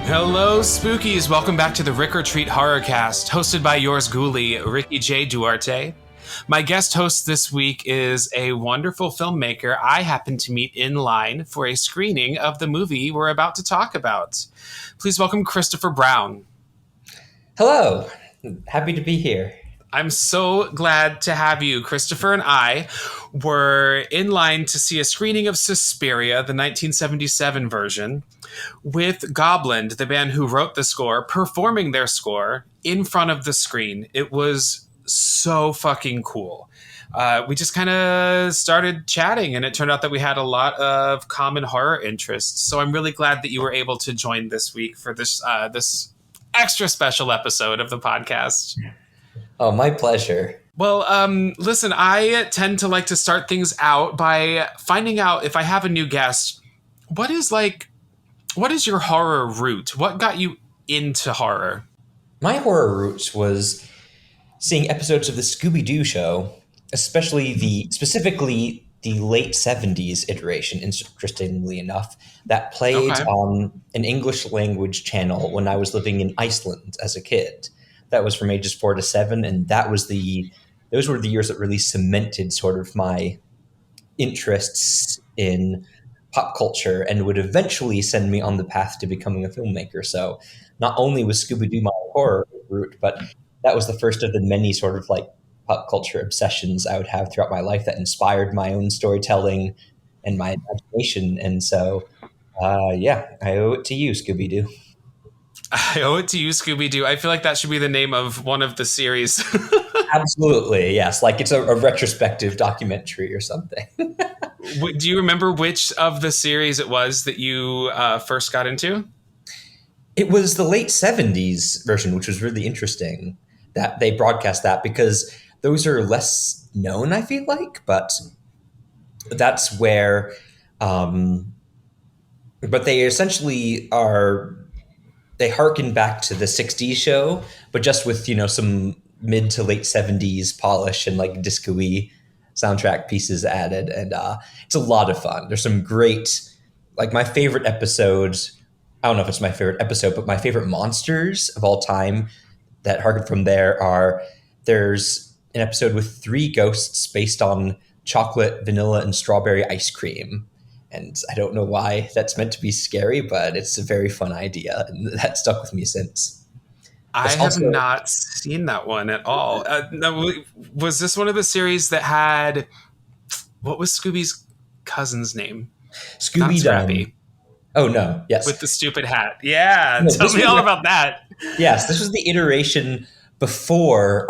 Hello, Spookies. Welcome back to the Rick or Treat Horrorcast, hosted by yours ghoulie, Ricky J. Duarte. My guest host this week is a wonderful filmmaker I happened to meet in line for a screening of the movie we're about to talk about. Please welcome Christopher Brown. Hello. Happy to be here. I'm so glad to have you. Christopher and I were in line to see a screening of Suspiria, the 1977 version, with Goblin, the band who wrote the score, performing their score in front of the screen. It was so fucking cool. We just kind of started chatting, and it turned out that we had a lot of common horror interests. So I'm really glad that you were able to join this week for this extra special episode of the podcast. Oh, my pleasure. Well, listen, I tend to like to start things out by finding out, if I have a new guest, what is your horror root? What got you into horror? My horror roots was seeing episodes of the Scooby Doo show, specifically the late 70s iteration, interestingly enough, that played on an English language channel when I was living in Iceland as a kid. That was from ages 4 to 7, and those were the years that really cemented sort of my interests in pop culture and would eventually send me on the path to becoming a filmmaker. So not only was Scooby Doo my horror route, but that was the first of the many sort of like pop culture obsessions I would have throughout my life that inspired my own storytelling and my imagination. And so, I owe it to you, Scooby Doo. I owe it to you, Scooby Doo. I feel like that should be the name of one of the series. Absolutely, yes. Like it's a retrospective documentary or something. Do you remember which of the series it was that you first got into? It was the late 70s version, which was really interesting that they broadcast that because those are less known, I feel like, but that's where, but they essentially they harken back to the 60s show, but just with, some mid to late 70s polish and like disco-y soundtrack pieces added. And it's a lot of fun. There's some great, like my favorite episodes, I don't know if it's my favorite episode, but my favorite monsters of all time that harken from there's an episode with 3 ghosts based on chocolate, vanilla, and strawberry ice cream. And I don't know why that's meant to be scary, but it's a very fun idea. And that stuck with me since. I have not seen that one at all. Was this one of the series that had, what was Scooby's cousin's name? Scooby Doo. Oh, no. Yes. With the stupid hat. Yeah. No, tell me all about that. Yes. This was the iteration before...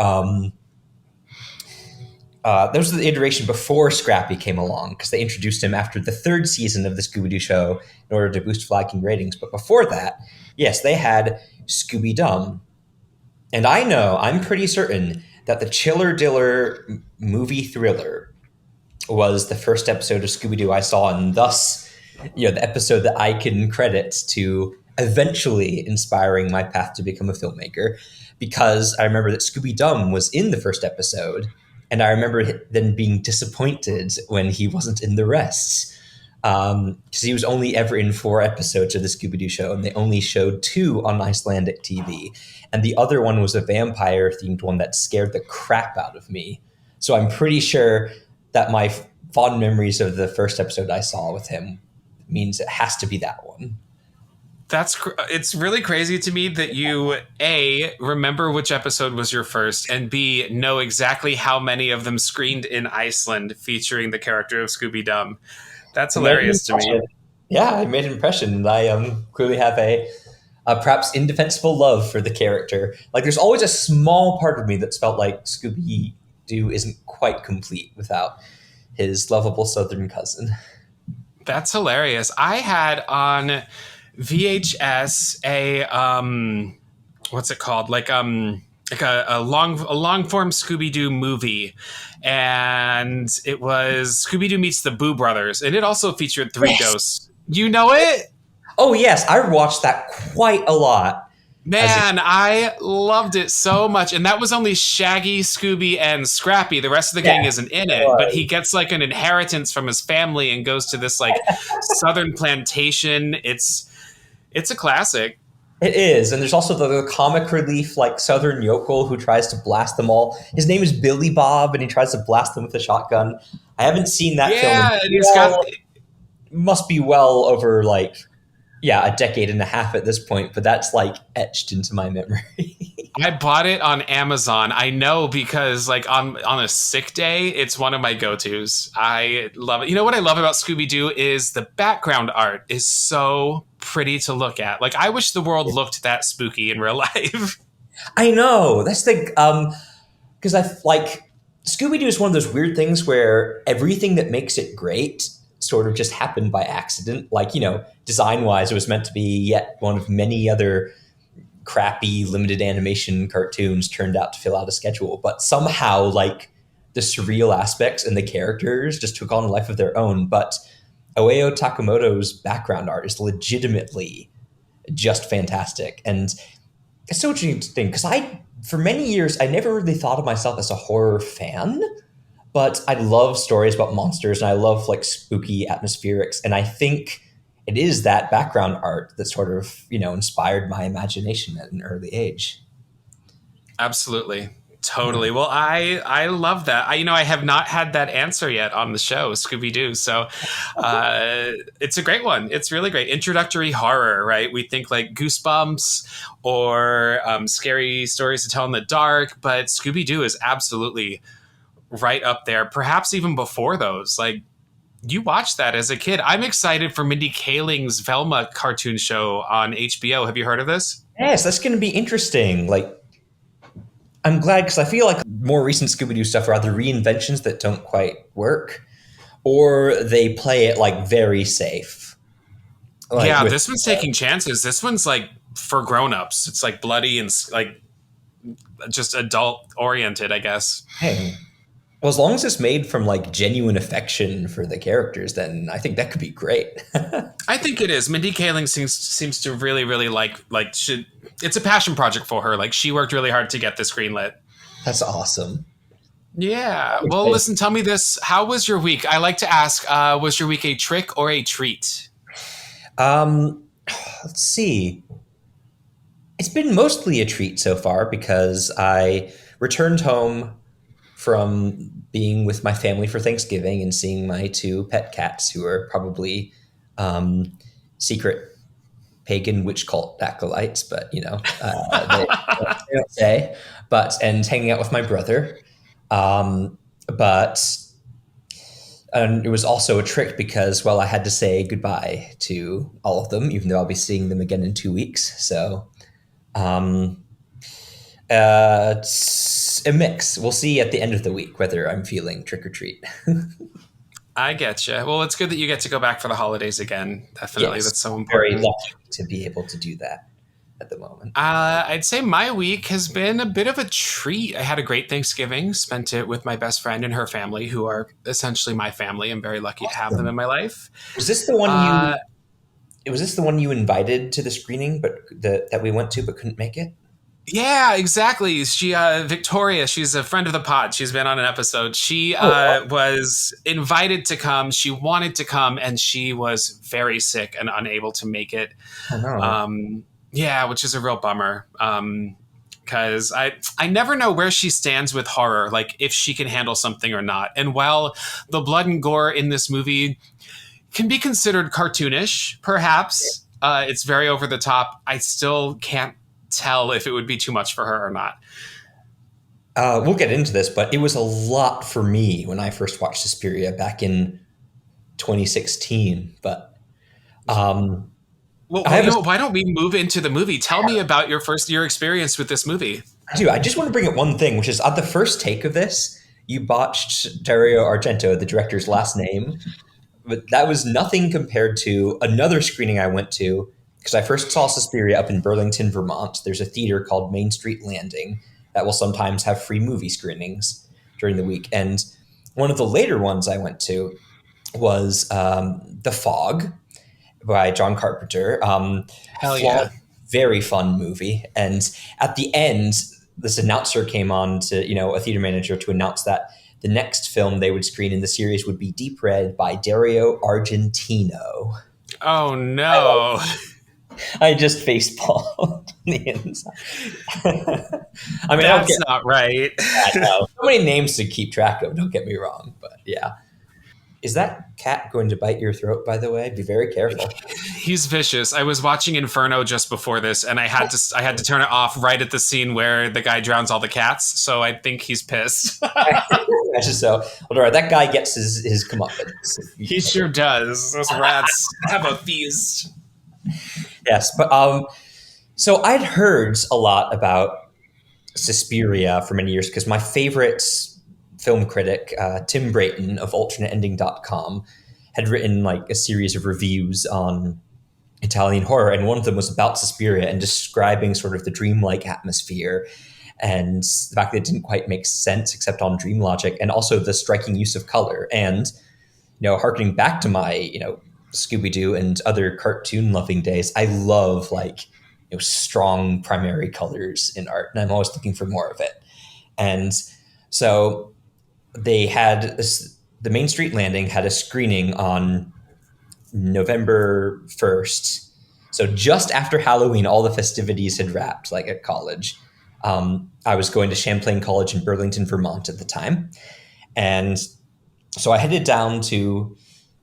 Scrappy came along because they introduced him after the 3rd season of the Scooby-Doo show in order to boost flagging ratings. But before that, yes, they had Scooby-Dum. And I'm pretty certain that the Chiller Diller movie thriller was the first episode of Scooby-Doo I saw, and thus, the episode that I can credit to eventually inspiring my path to become a filmmaker, because I remember that Scooby-Dum was in the first episode. And I remember then being disappointed when he wasn't in the rest, because he was only ever in 4 episodes of the Scooby-Doo show, and they only showed 2 on Icelandic TV. And the other one was a vampire-themed one that scared the crap out of me. So I'm pretty sure that my fond memories of the first episode I saw with him means it has to be that one. It's really crazy to me that you, A, remember which episode was your first, and B, know exactly how many of them screened in Iceland featuring the character of Scooby-Dum. That's hilarious to me. Yeah, I made an impression, and I clearly have a perhaps indefensible love for the character. Like, there's always a small part of me that's felt like Scooby-Doo isn't quite complete without his lovable southern cousin. That's hilarious. I had on VHS what's it called? Like a long form Scooby Doo movie, and it was Scooby Doo meets the Boo Brothers, and it also featured three Yes. ghosts. You know it? Oh yes, I watched that quite a lot as a Man, I loved it so much. And that was only Shaggy, Scooby, and Scrappy. The rest of the gang yeah. isn't in it, but he gets like an inheritance from his family and goes to this like southern plantation. It's a classic. It is, and there's also the comic relief like Southern yokel who tries to blast them all. His name is Billy Bob, and he tries to blast them with a shotgun. I haven't seen that film. Yeah, and he's got Must be well over like a decade and a half at this point, but that's like etched into my memory. I bought it on Amazon. I know because like on a sick day, it's one of my go-tos. I love it. You know what I love about Scooby-Doo is the background art is so pretty to look at. Like I wish the world looked that spooky in real life. I know that's the because I like Scooby Doo is one of those weird things where everything that makes it great sort of just happened by accident. Like, design wise, it was meant to be yet one of many other crappy limited animation cartoons turned out to fill out a schedule. But somehow, like, the surreal aspects and the characters just took on a life of their own. But Oeo Takamoto's background art is legitimately just fantastic. And it's so interesting because for many years, I never really thought of myself as a horror fan. But I love stories about monsters and I love like spooky atmospherics. And I think it is that background art that sort of, inspired my imagination at an early age. Absolutely. Totally. Well, I love that. I have not had that answer yet on the show, Scooby Doo. So it's a great one. It's really great. Introductory horror, right? We think like Goosebumps or scary stories to tell in the dark, but Scooby Doo is absolutely right up there, perhaps even before those. Like, you watched that as a kid. I'm excited for Mindy Kaling's Velma cartoon show on HBO. Have you heard of this? Yes, that's going to be interesting. Like, I'm glad because I feel like more recent Scooby-Doo stuff are either reinventions that don't quite work or they play it like very safe. Like Yeah, this one's taking chances. This one's like for grown-ups. It's like bloody and like just adult oriented, I guess. hey, well, as long as it's made from like genuine affection for the characters, then I think that could be great. I think it is. Mindy Kaling seems to really, really it's a passion project for her. Like she worked really hard to get this greenlit. That's awesome. Yeah. Well, listen, tell me this. How was your week? I like to ask, was your week a trick or a treat? Let's see. It's been mostly a treat so far because I returned home from being with my family for Thanksgiving and seeing my two pet cats who are probably secret pagan witch cult acolytes, but they don't say. And hanging out with my brother, but it was also a trick because I had to say goodbye to all of them, even though I'll be seeing them again in 2 weeks. So. It's a mix. We'll see at the end of the week whether I'm feeling trick or treat. I get you. Well, it's good that you get to go back for the holidays again. Definitely. Yes, That's so very important. lucky to be able to do that at the moment. I'd say my week has been a bit of a treat. I had a great Thanksgiving, spent it with my best friend and her family, who are essentially my family. I'm very lucky to have them in my life. Was this the one Was this the one you invited to the screening, but that we went to but couldn't make it? Yeah, exactly. She, Victoria, she's a friend of the pod. She's been on an episode. She was invited to come. She wanted to come, and she was very sick and unable to make it. Oh, no. Yeah, which is a real bummer. Because I never know where she stands with horror, like if she can handle something or not. And while the blood and gore in this movie can be considered cartoonish, perhaps, it's very over the top, I still can't tell if it would be too much for her or not. We'll get into this, but it was a lot for me when I first watched Suspiria back in 2016. But well, why don't we move into the movie? Tell me about your experience with this movie. I just want to bring up one thing, which is at the first take of this, you botched Dario Argento, the director's last name. but that was nothing compared to another screening I went to because I first saw Suspiria up in Burlington, Vermont. There's a theater called Main Street Landing that will sometimes have free movie screenings during the week. And one of the later ones I went to was The Fog by John Carpenter. Hell yeah. Very fun movie. And at the end, this announcer came on to, a theater manager to announce that the next film they would screen in the series would be Deep Red by Dario Argentino. Oh no. I just facepalmed the inside. I mean, that's not right. I know. So many names to keep track of, don't get me wrong, but yeah. Is that cat going to bite your throat, by the way? Be very careful. He's vicious. I was watching Inferno just before this, and I had to turn it off right at the scene where the guy drowns all the cats, so I think he's pissed. So, well, that guy gets his comeuppance. He sure does. Those rats have a feast. Yes, but so I'd heard a lot about Suspiria for many years because my favorite film critic, Tim Brayton of AlternateEnding.com, had written like a series of reviews on Italian horror, and one of them was about Suspiria and describing sort of the dreamlike atmosphere and the fact that it didn't quite make sense except on dream logic, and also the striking use of color. And harkening back to my Scooby Doo and other cartoon loving days, I love strong primary colors in art, and I'm always looking for more of it. And so they had the Main Street Landing had a screening on November 1st. So just after Halloween, all the festivities had wrapped, like at college. I was going to Champlain College in Burlington, Vermont at the time. And so I headed down to,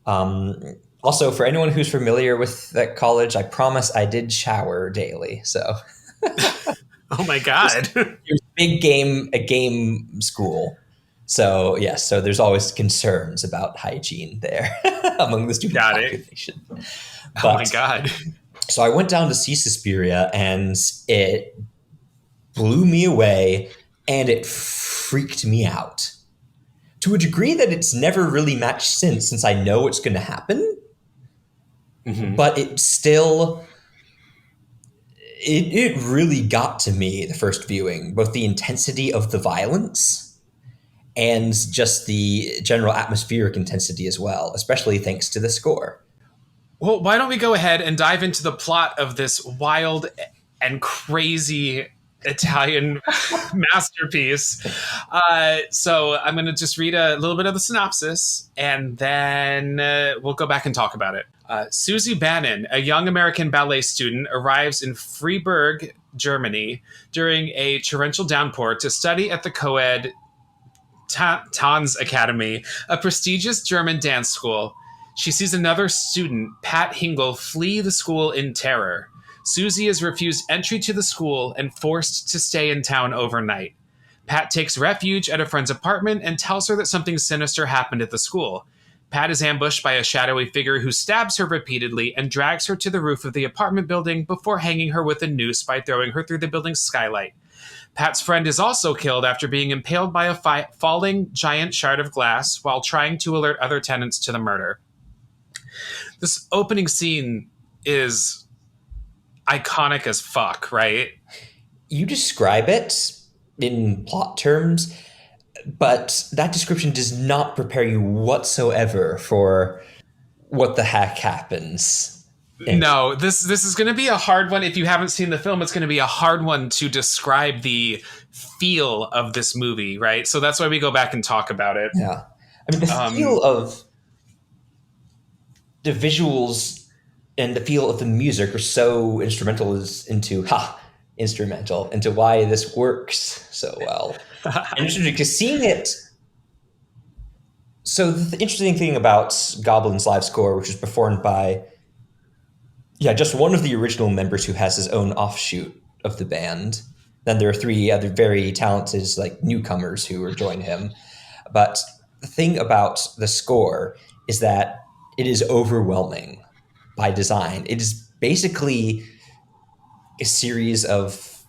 also for anyone who's familiar with that college, I promise I did shower daily. So oh my God. It was a game school. So yes, so there's always concerns about hygiene there among the student population. Oh my God. So I went down to see Suspiria, and it blew me away, and it freaked me out to a degree that it's never really matched since I know it's going to happen. Mm-hmm. But it still, it really got to me the first viewing, both the intensity of the violence and just the general atmospheric intensity as well, especially thanks to the score. Well, why don't we go ahead and dive into the plot of this wild and crazy Italian masterpiece. So I'm going to just read a little bit of the synopsis, and then we'll go back and talk about it. Susie Bannon, a young American ballet student, arrives in Freiburg, Germany, during a torrential downpour to study at the co-ed Tanz Academy, a prestigious German dance school. She sees another student, Pat Hingle, flee the school in terror. Susie is refused entry to the school and forced to stay in town overnight. Pat takes refuge at a friend's apartment and tells her that something sinister happened at the school. Pat is ambushed by a shadowy figure who stabs her repeatedly and drags her to the roof of the apartment building before hanging her with a noose by throwing her through the building's skylight. Pat's friend is also killed after being impaled by a falling giant shard of glass while trying to alert other tenants to the murder. This opening scene is iconic as fuck, right? You describe it in plot terms, but that description does not prepare you whatsoever for what the heck happens. No, this is going to be a hard one. If you haven't seen the film, it's going to be a hard one to describe the feel of this movie, right? So that's why we go back and talk about it. Yeah. I mean, the feel of the visuals and the feel of the music are so instrumental into why this works so well. Interesting because seeing it. So the interesting thing about Goblin's live score, which is performed by just one of the original members who has his own offshoot of the band. Then there are three other very talented newcomers who are join him. But the thing about the score is that it is overwhelming by design. It is basically a series of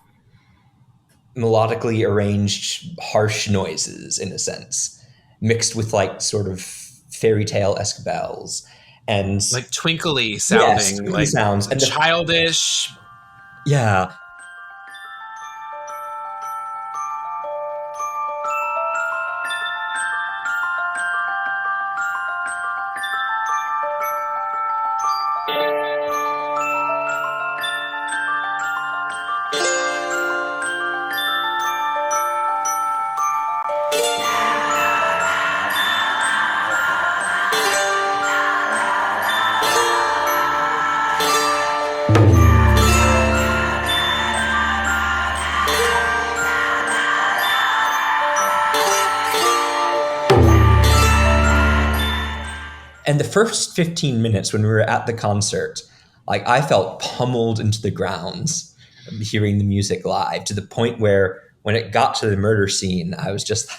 melodically arranged harsh noises, in a sense, mixed with sort of fairy tale-esque bells. And Like twinkly yes, sounding, twinkly like sounds. And childish. yeah. And the first 15 minutes when we were at the concert, like I felt pummeled into the grounds hearing the music live, to the point where when it got to the murder scene, I was just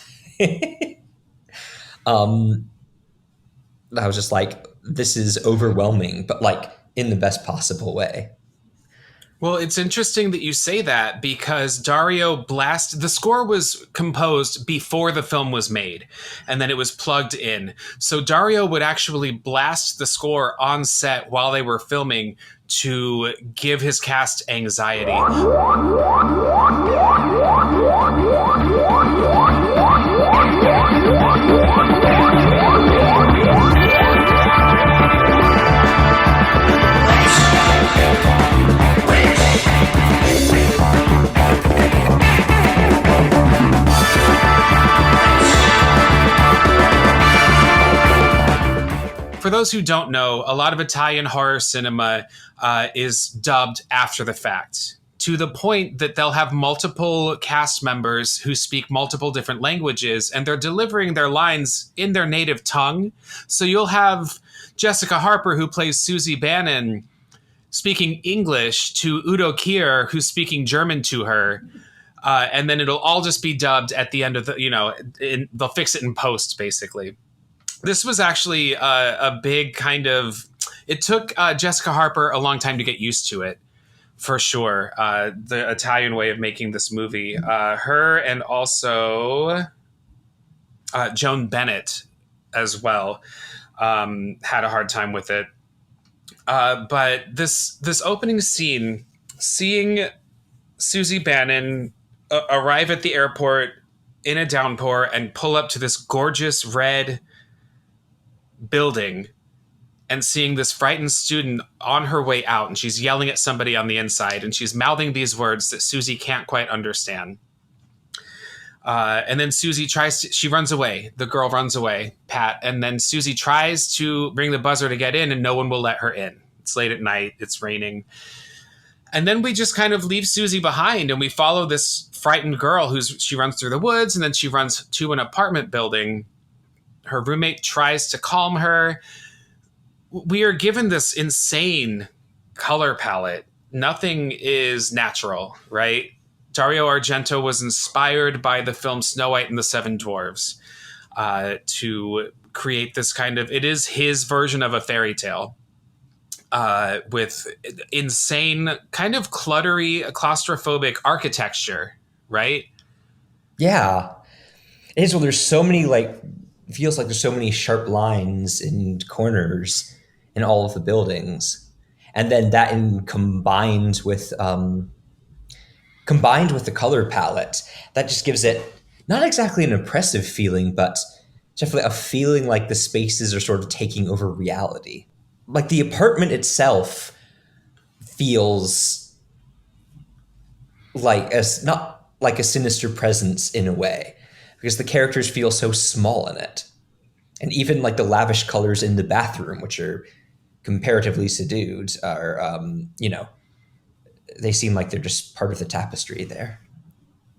um I was just like, this is overwhelming, but like in the best possible way. Well, it's interesting that you say that, because the score was composed before the film was made, and then it was plugged in. So Dario would actually blast the score on set while they were filming to give his cast anxiety. For those who don't know, a lot of Italian horror cinema is dubbed after the fact, to the point that they'll have multiple cast members who speak multiple different languages, and they're delivering their lines in their native tongue. So you'll have Jessica Harper, who plays Susie Bannon, speaking English to Udo Kier, who's speaking German to her. And then it'll all just be dubbed at the end of they'll fix it in post, basically. This was actually a big kind of... It took Jessica Harper a long time to get used to it, for sure. The Italian way of making this movie. Her and also Joan Bennett as well had a hard time with it. But this opening scene, seeing Susie Bannon arrive at the airport in a downpour and pull up to this gorgeous red building, and seeing this frightened student on her way out, and she's yelling at somebody on the inside, and she's mouthing these words that Susie can't quite understand. And then Susie she runs away. The girl runs away, Pat. And then Susie tries to ring the buzzer to get in, and no one will let her in. It's late at night. It's raining. And then we just kind of leave Susie behind, and we follow this frightened girl she runs through the woods, and then she runs to an apartment building. Her roommate tries to calm her. We are given this insane color palette. Nothing is natural, right? Dario Argento was inspired by the film Snow White and the Seven Dwarfs to create this kind of... It is his version of a fairy tale with insane, kind of cluttery, claustrophobic architecture, right? Yeah. It is. Well, there's so many, like, feels like there's so many sharp lines and corners in all of the buildings. And then that combined with the color palette, that just gives it not exactly an oppressive feeling, but definitely a feeling like the spaces are sort of taking over reality. Like the apartment itself feels like not like a sinister presence in a way, because the characters feel so small in it. And even like the lavish colors in the bathroom, which are comparatively subdued, are, they seem like they're just part of the tapestry there.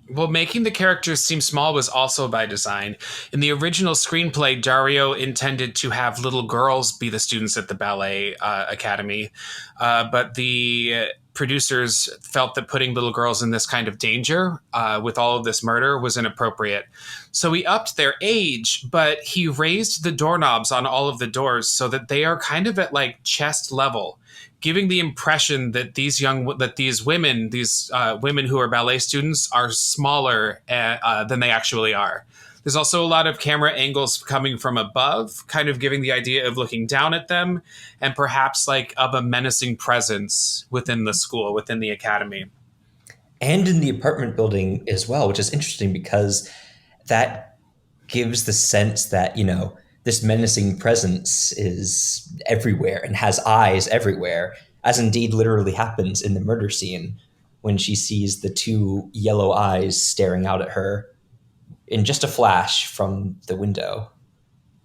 Well, making the characters seem small was also by design. In the original screenplay, Dario intended to have little girls be the students at the ballet academy, but the producers felt that putting little girls in this kind of danger with all of this murder was inappropriate. So he upped their age, but he raised the doorknobs on all of the doors so that they are kind of at like chest level, giving the impression that these women who are ballet students are smaller than they actually are. There's also a lot of camera angles coming from above, kind of giving the idea of looking down at them, and perhaps like of a menacing presence within the school, within the academy. And in the apartment building as well, which is interesting because that gives the sense that, this menacing presence is everywhere and has eyes everywhere, as indeed literally happens in the murder scene when she sees the two yellow eyes staring out at her in just a flash from the window.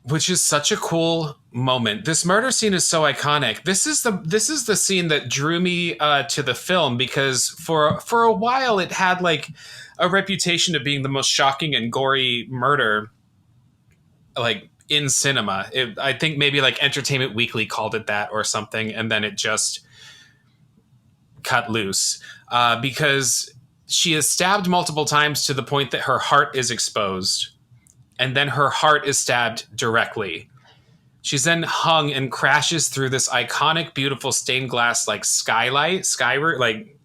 Which is such a cool moment. This murder scene is so iconic. This is the scene that drew me to the film, because for a while it had like a reputation of being the most shocking and gory murder like in cinema. I think maybe like Entertainment Weekly called it that or something, and then it just cut loose because she is stabbed multiple times to the point that her heart is exposed, and then her heart is stabbed directly. She's then hung and crashes through this iconic, beautiful stained glass like skylight, like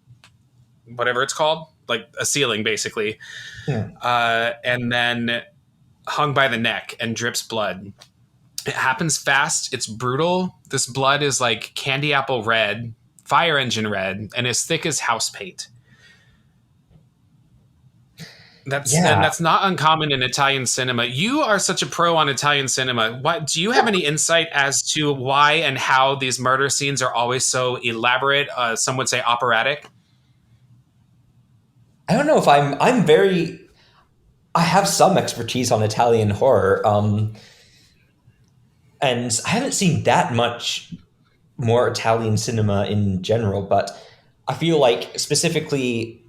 whatever it's called, like a ceiling basically, and then hung by the neck and drips blood. It happens fast. It's brutal. This blood is like candy apple red, fire engine red, and as thick as house paint. That's not uncommon in Italian cinema. You are such a pro on Italian cinema. What do you have any insight as to why and how these murder scenes are always so elaborate? Some would say operatic. I don't know if I have some expertise on Italian horror, and I haven't seen that much more Italian cinema in general, but I feel like specifically,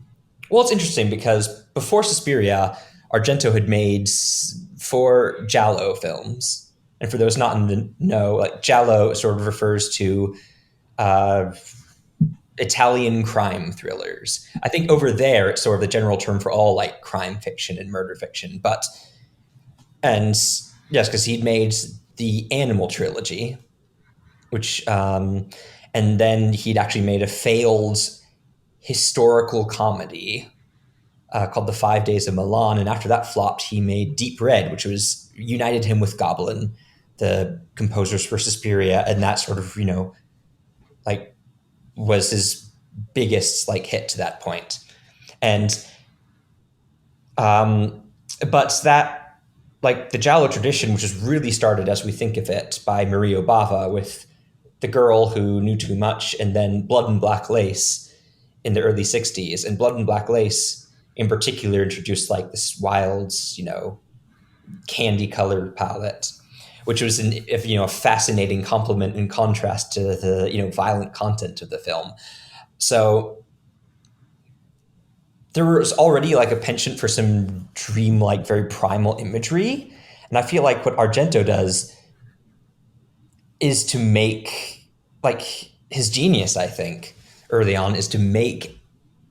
well, it's interesting because before Suspiria, Argento had made 4 giallo films. And for those not in the know, like, giallo sort of refers to Italian crime thrillers. I think over there, it's sort of the general term for all like crime fiction and murder fiction. And yes, because he'd made the Animal trilogy, which, and then he'd actually made a failed historical comedy called The 5 Days of Milan. And after that flopped, he made Deep Red, which was united him with Goblin, the composers for Suspiria. And that sort of, like was his biggest like hit to that point. And, but that, like the giallo tradition, which is really started as we think of it by Maria Bava with The Girl Who Knew Too Much, and then Blood and Black Lace in the early 60s. And Blood and Black Lace in particular introduced like this wild, candy colored palette, which was a fascinating complement in contrast to the, violent content of the film. So there was already like a penchant for some dreamlike, very primal imagery. And I feel like what Argento does is to make, like, his genius, I think, early on, is to make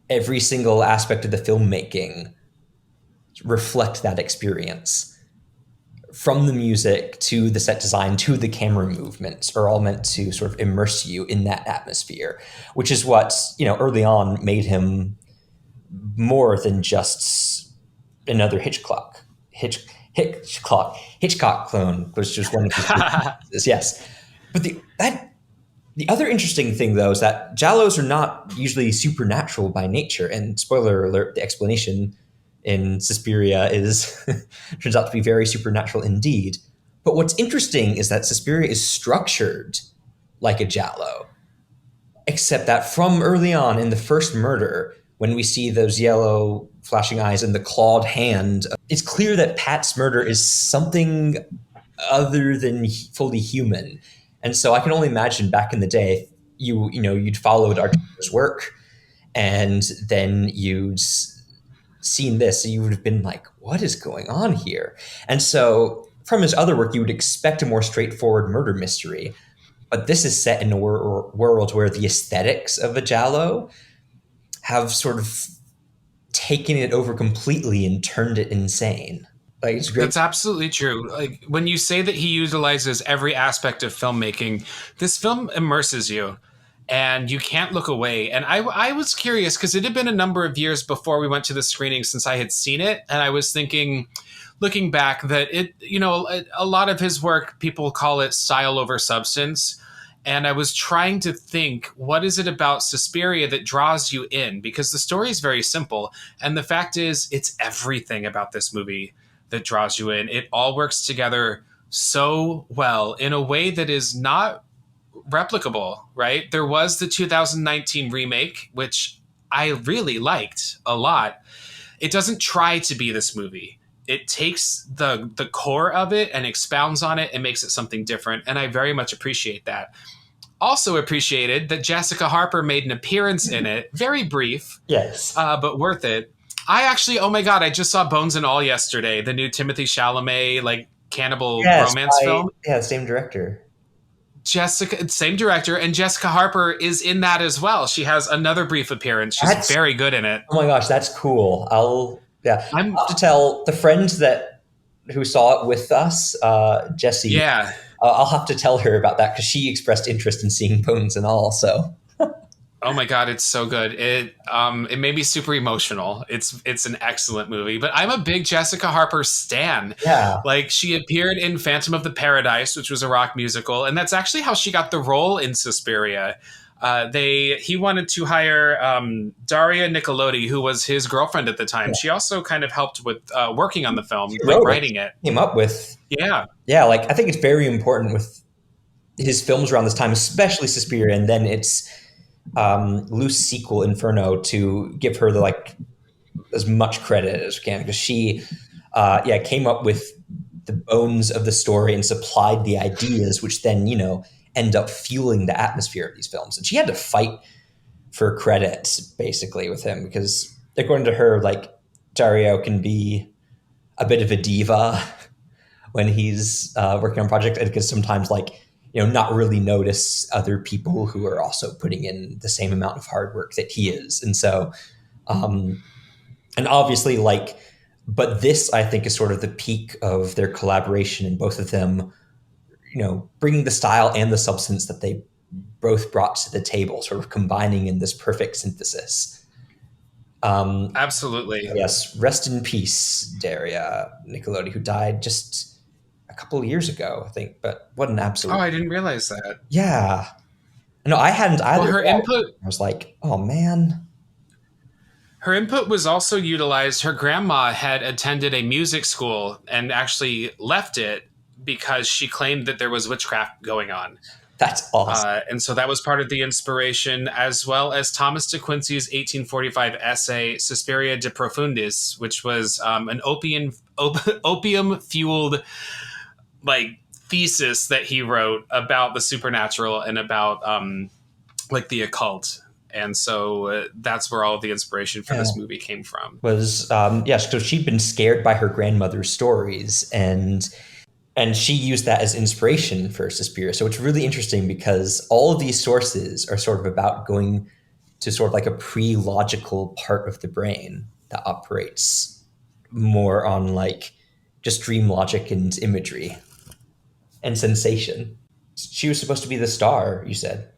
every single aspect of the filmmaking reflect that experience. From the music to the set design to the camera movements are all meant to sort of immerse you in that atmosphere, which is what, early on made him more than just another Hitchcock clone, which was one of his yes. But the other interesting thing, though, is that giallos are not usually supernatural by nature. And spoiler alert, the explanation in Suspiria turns out to be very supernatural indeed. But what's interesting is that Suspiria is structured like a giallo, except that from early on in the first murder, when we see those yellow flashing eyes and the clawed hand, it's clear that Pat's murder is something other than fully human. And so I can only imagine back in the day, you'd followed Argento's work, and then you'd seen this, so you would have been like, what is going on here? And so from his other work, you would expect a more straightforward murder mystery. But this is set in a world where the aesthetics of a giallo have sort of taken it over completely and turned it insane. Like, it's great. That's absolutely true. Like, when you say that he utilizes every aspect of filmmaking, this film immerses you. and you can't look away. And I was curious because it had been a number of years before we went to the screening since I had seen it, and I was thinking, looking back, that a lot of his work, people call it style over substance. And I was trying to think, what is it about Suspiria that draws you in? Because the story is very simple. And the fact is, it's everything about this movie that draws you in. It all works together so well in a way that is not replicable, right? There was the 2019 remake, which I really liked a lot. It doesn't try to be this movie. It takes the core of it and expounds on it and makes it something different. And I very much appreciate that. Also appreciated that Jessica Harper made an appearance in it, very brief, Yes. but worth it. I actually, oh my God, I just saw Bones and All yesterday, the new Timothée Chalamet, like, cannibal romance film. Yeah, same director. Jessica, same director, and Jessica Harper is in that as well. She has another brief appearance. She's very good in it. Oh my gosh, that's cool. I'll have to tell the friends who saw it with us, Jessie. Yeah. I'll have to tell her about that because she expressed interest in seeing Bones and All. So. Oh my God, it's so good. It made me super emotional. It's an excellent movie. But I'm a big Jessica Harper stan. Yeah. Like, she appeared in Phantom of the Paradise, which was a rock musical, and that's actually how she got the role in Suspiria. He wanted to hire Daria Nicolodi, who was his girlfriend at the time. Yeah. She also kind of helped with working on the film, like writing it. Came up with. Yeah. Like, I think it's very important with his films around this time, especially Suspiria, and then it's loose sequel Inferno, to give her as much credit as we can, because she came up with the bones of the story and supplied the ideas, which then end up fueling the atmosphere of these films. And she had to fight for credit basically with him, because according to her, like, Dario can be a bit of a diva when he's working on a project, because sometimes not really notice other people who are also putting in the same amount of hard work that he is. And so, and obviously, but this, I think, is sort of the peak of their collaboration, and both of them, bringing the style and the substance that they both brought to the table, sort of combining in this perfect synthesis. Absolutely. Yes. Rest in peace, Daria Nicolodi, who died just a couple of years ago, I think. But what an absolute... Oh, I didn't realize that. Yeah. No, I hadn't either. Well, her input... I was like, oh, man. Her input was also utilized. Her grandma had attended a music school and actually left it because she claimed that there was witchcraft going on. That's awesome. And so that was part of the inspiration, as well as Thomas de Quincey's 1845 essay, Suspiria de Profundis, which was an opium-fueled thesis that he wrote about the supernatural and about the occult. And so that's where all of the inspiration for this movie came from. So she'd been scared by her grandmother's stories, and she used that as inspiration for Suspiria. So it's really interesting because all of these sources are sort of about going to sort of like a pre-logical part of the brain that operates more on just dream logic and imagery and sensation. She was supposed to be the star, you said,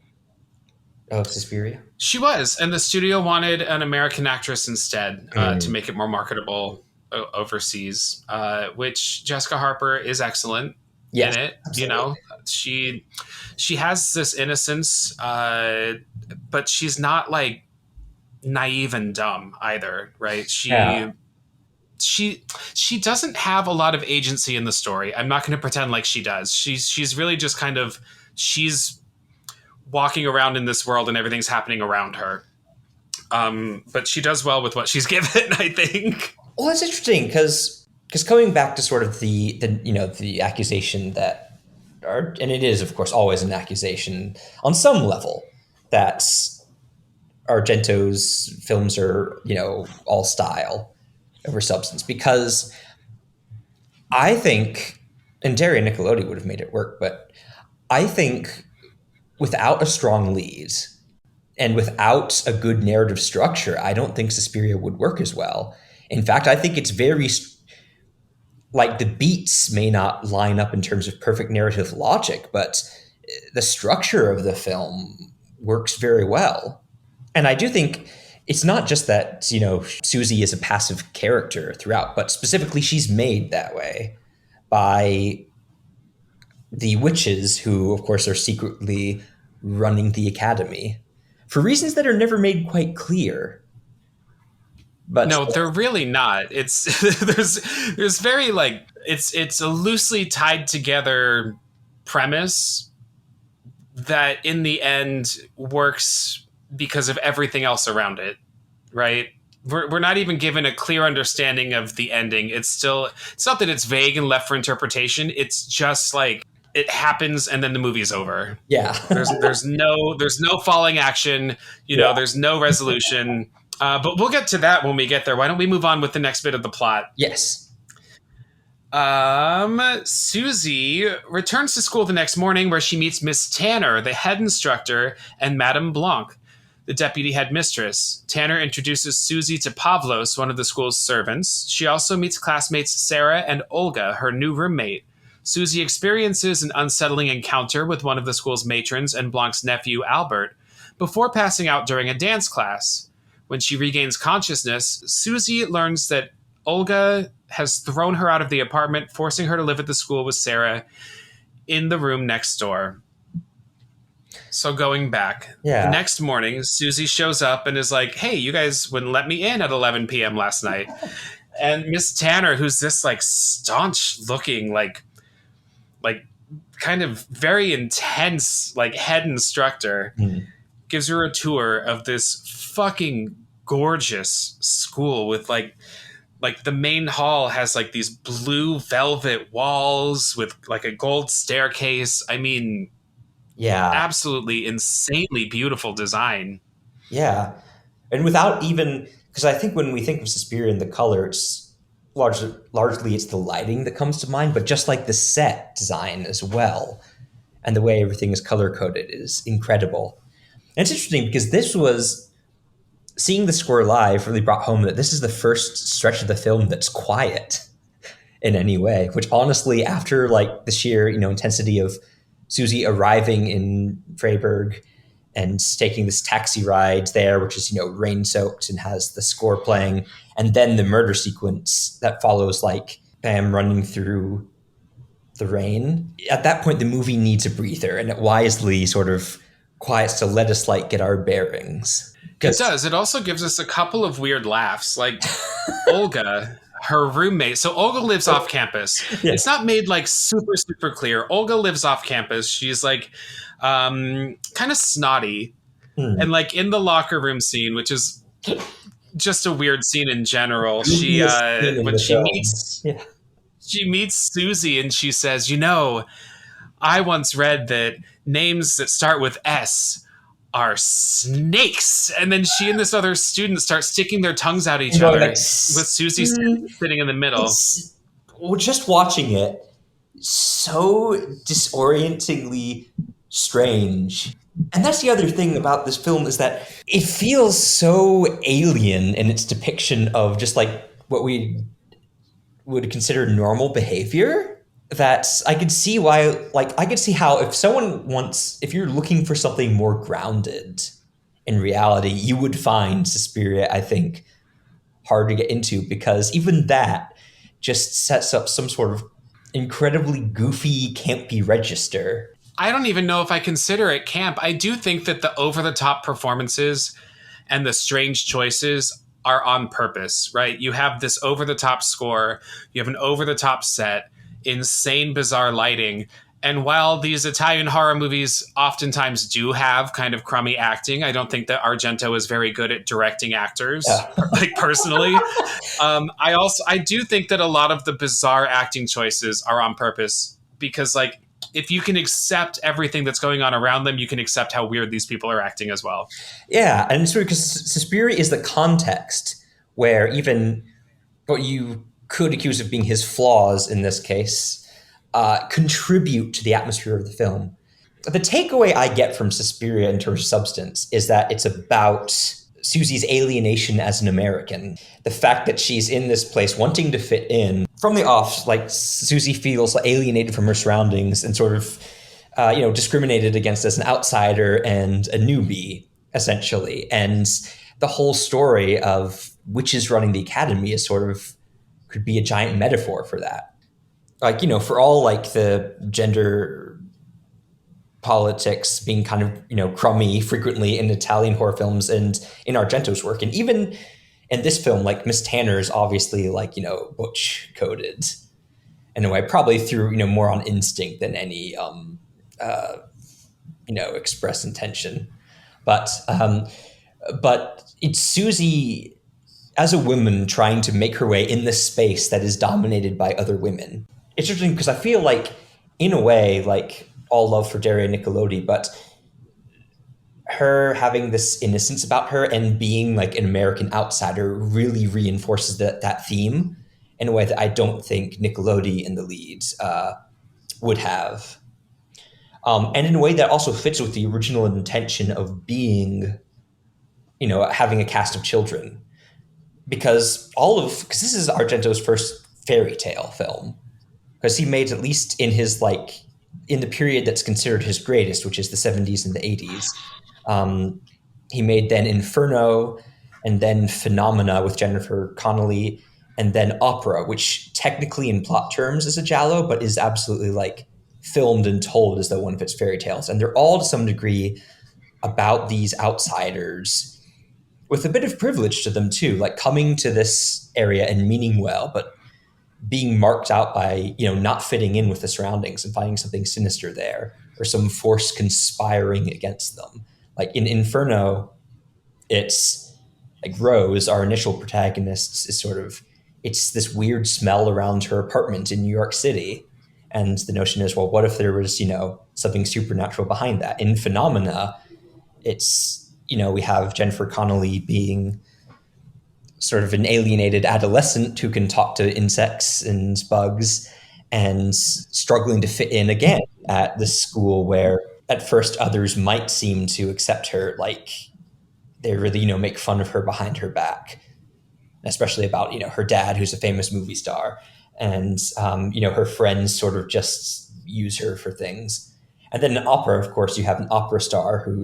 of Suspiria? She was, and the studio wanted an American actress instead to make it more marketable overseas, which Jessica Harper is excellent in it. Absolutely. She has this innocence, but she's not naive and dumb either, right? She doesn't have a lot of agency in the story. I'm not going to pretend like she does. She's really just she's walking around in this world and everything's happening around her. But she does well with what she's given, I think. Well, that's interesting because coming back to sort of the accusation that, and it is, of course, always an accusation on some level that Argento's films are, all style over substance, because I think, and Dario Nicolodi would have made it work, but I think without a strong lead and without a good narrative structure, I don't think Suspiria would work as well. In fact, I think it's very, the beats may not line up in terms of perfect narrative logic, but the structure of the film works very well. And I do think it's not just that, Susie is a passive character throughout, but specifically she's made that way by the witches who, of course, are secretly running the academy for reasons that are never made quite clear. But no, they're really not. It's there's very like it's a loosely tied together premise that in the end works because of everything else around it, right? We're not even given a clear understanding of the ending. It's not that it's vague and left for interpretation. It's just like it happens and then the movie's over. Yeah. there's no falling action, there's no resolution. But we'll get to that when we get there. Why don't we move on with the next bit of the plot? Yes. Susie returns to school the next morning where she meets Miss Tanner, the head instructor, and Madame Blanc, the deputy headmistress. Tanner introduces Susie to Pavlos, one of the school's servants. She also meets classmates Sarah and Olga, her new roommate. Susie experiences an unsettling encounter with one of the school's matrons and Blanc's nephew, Albert, before passing out during a dance class. When she regains consciousness, Susie learns that Olga has thrown her out of the apartment, forcing her to live at the school with Sarah in the room next door. So going back, the next morning, Susie shows up and is like, hey, you guys wouldn't let me in at 11 p.m. last night. And Miss Tanner, who's this like staunch looking, like kind of very intense, like head instructor, gives her a tour of this fucking gorgeous school with like the main hall has like these blue velvet walls with like a gold staircase. I mean, absolutely insanely beautiful design. Yeah. And without even, because I think when we think of Suspiria and the color, it's largely it's the lighting that comes to mind, but just like the set design as well. And the way everything is color coded is incredible. And it's interesting because this was, seeing the score live really brought home that this is the first stretch of the film that's quiet in any way, which honestly, after like the sheer, intensity of Susie arriving in Freiburg and taking this taxi ride there, which is, rain soaked and has the score playing, and then the murder sequence that follows, like Pam running through the rain. At that point, the movie needs a breather, and it wisely sort of quiets to let us like get our bearings. It does. It also gives us a couple of weird laughs. Like Olga, her roommate. So Olga lives off campus. Yeah. It's not made like super, super clear. Olga lives off campus. She's like kind of snotty. And like in the locker room scene, which is just a weird scene in general, she meets Susie and she says, I once read that names that start with S are snakes. And then she and this other student start sticking their tongues out each other, with Susie sitting in the middle. Just watching it, so disorientingly strange. And that's the other thing about this film, is that it feels so alien in its depiction of just like what we would consider normal behavior, that I could see why, like, I could see how if you're looking for something more grounded in reality, you would find Suspiria, I think, hard to get into, because even that just sets up some sort of incredibly goofy, campy register. I don't even know if I consider it camp. I do think that the over-the-top performances and the strange choices are on purpose, right? You have this over-the-top score, you have an over-the-top set, insane, bizarre lighting. And while these Italian horror movies oftentimes do have kind of crummy acting, I don't think that Argento is very good at directing actors, like personally. I do think that a lot of the bizarre acting choices are on purpose, because like, if you can accept everything that's going on around them, you can accept how weird these people are acting as well. Yeah, and it's weird because Suspiria is the context where even what you could accuse of being his flaws in this case contribute to the atmosphere of the film. The takeaway I get from Suspiria in terms of substance is that it's about Susie's alienation as an American. The fact that she's in this place wanting to fit in. From the off, like, Susie feels alienated from her surroundings and sort of discriminated against as an outsider and a newbie, essentially. And the whole story of witches running the academy is sort of could be a giant metaphor for that. Like, for all like the gender politics being kind of, crummy frequently in Italian horror films and in Argento's work. And even in this film, like Miss Tanner is obviously like, butch coded in a way, probably through, more on instinct than any, express intention. But it's Susie as a woman trying to make her way in this space that is dominated by other women. It's interesting because I feel like, in a way, like all love for Daria Nicolodi, but her having this innocence about her and being like an American outsider really reinforces that theme in a way that I don't think Nicolodi in the leads would have. And in a way that also fits with the original intention of being, having a cast of children. Because this is Argento's first fairy tale film. Because he made, at least in his in the period that's considered his greatest, which is the 70s and the 80s, he made then Inferno, and then Phenomena with Jennifer Connelly, and then Opera, which technically in plot terms is a giallo, but is absolutely filmed and told as though one of its fairy tales. And they're all to some degree about these outsiders with a bit of privilege to them too, like coming to this area and meaning well, but being marked out by, not fitting in with the surroundings and finding something sinister there or some force conspiring against them. Like in Inferno, it's like Rose, our initial protagonist, is it's this weird smell around her apartment in New York City. And the notion is, well, what if there was, something supernatural behind that? In Phenomena, it's, we have Jennifer Connelly being sort of an alienated adolescent who can talk to insects and bugs and struggling to fit in again at this school where at first others might seem to accept her, like they really, make fun of her behind her back, especially about, her dad, who's a famous movie star, and, her friends sort of just use her for things. And then in Opera, of course, you have an opera star who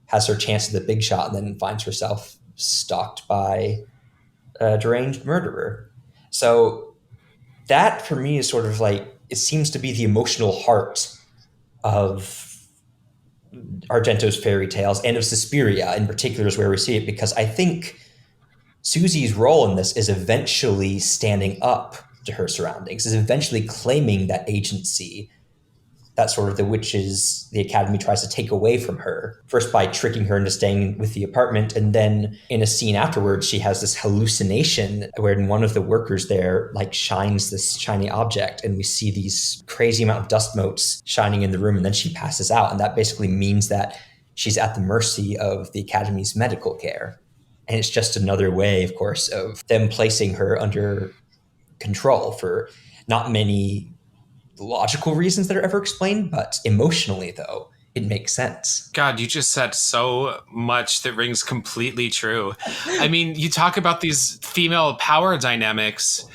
has her chance at the big shot and then finds herself stalked by a deranged murderer. So that for me is sort of it seems to be the emotional heart of Argento's fairy tales, and of Suspiria in particular is where we see it, because I think Susie's role in this is eventually standing up to her surroundings, is eventually claiming that agency that sort of the witches, the academy tries to take away from her, first by tricking her into staying with the apartment. And then in a scene afterwards, she has this hallucination wherein one of the workers there shines this shiny object, and we see these crazy amount of dust motes shining in the room, and then she passes out. And that basically means that she's at the mercy of the academy's medical care. And it's just another way, of course, of them placing her under control for not many logical reasons that are ever explained, but emotionally, though, it makes sense. God, you just said so much that rings completely true. I mean, you talk about these female power dynamics.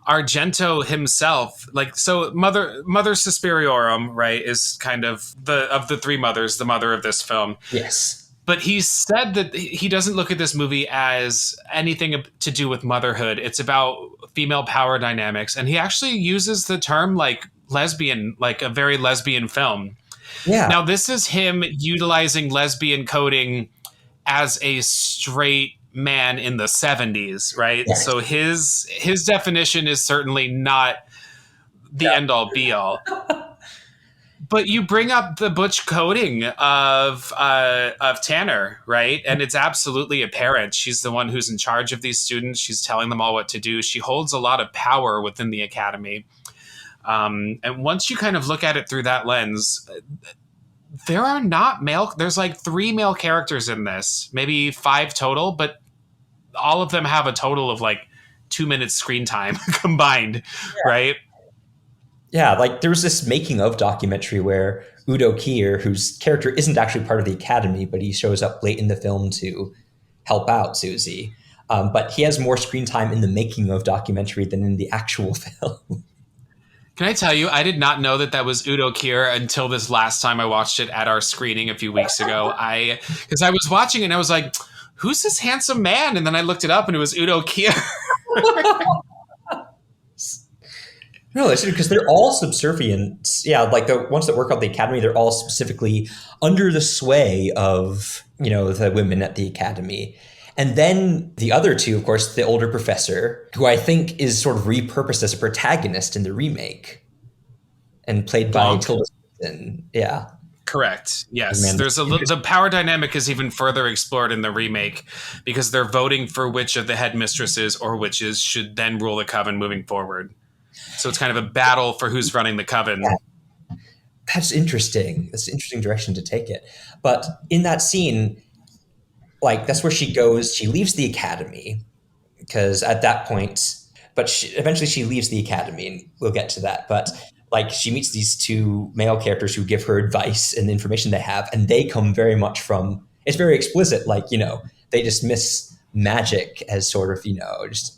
Argento himself, so Mother Suspiriorum, right, is kind of the three mothers, the mother of this film. Yes. But he said that he doesn't look at this movie as anything to do with motherhood. It's about female power dynamics. And he actually uses the term lesbian, a very lesbian film. Yeah. Now, this is him utilizing lesbian coding as a straight man in the 70s, right? Yes. So his definition is certainly not the end all be all. But you bring up the butch coding of Tanner, right? And it's absolutely apparent. She's the one who's in charge of these students. She's telling them all what to do. She holds a lot of power within the academy. And once you kind of look at it through that lens, there are not there's 3 male characters in this, maybe 5 total, but all of them have a total of 2 minutes screen time combined, yeah. Right? Yeah, there was this making of documentary where Udo Kier, whose character isn't actually part of the academy, but he shows up late in the film to help out Susie. But he has more screen time in the making of documentary than in the actual film. Can I tell you, I did not know that was Udo Kier until this last time I watched it at our screening a few weeks ago. Because I was watching it and I was like, who's this handsome man? And then I looked it up and it was Udo Kier. No, it's because they're all subservient. Yeah, like the ones that work at the academy, they're all specifically under the sway of, the women at the academy. And then the other two, of course, the older professor, who I think is sort of repurposed as a protagonist in the remake and played by Tilda Swinton. Yeah. Correct. Yes. The power dynamic is even further explored in the remake because they're voting for which of the headmistresses or witches should then rule the coven moving forward. So it's kind of a battle for who's running the coven. Yeah. That's interesting. That's an interesting direction to take it. But in that scene, that's where she goes. She leaves the academy because at that point, but eventually she leaves the academy, and we'll get to that. But she meets these two male characters who give her advice and the information they have, and they come very much from. It's very explicit. They dismiss magic as sort of just.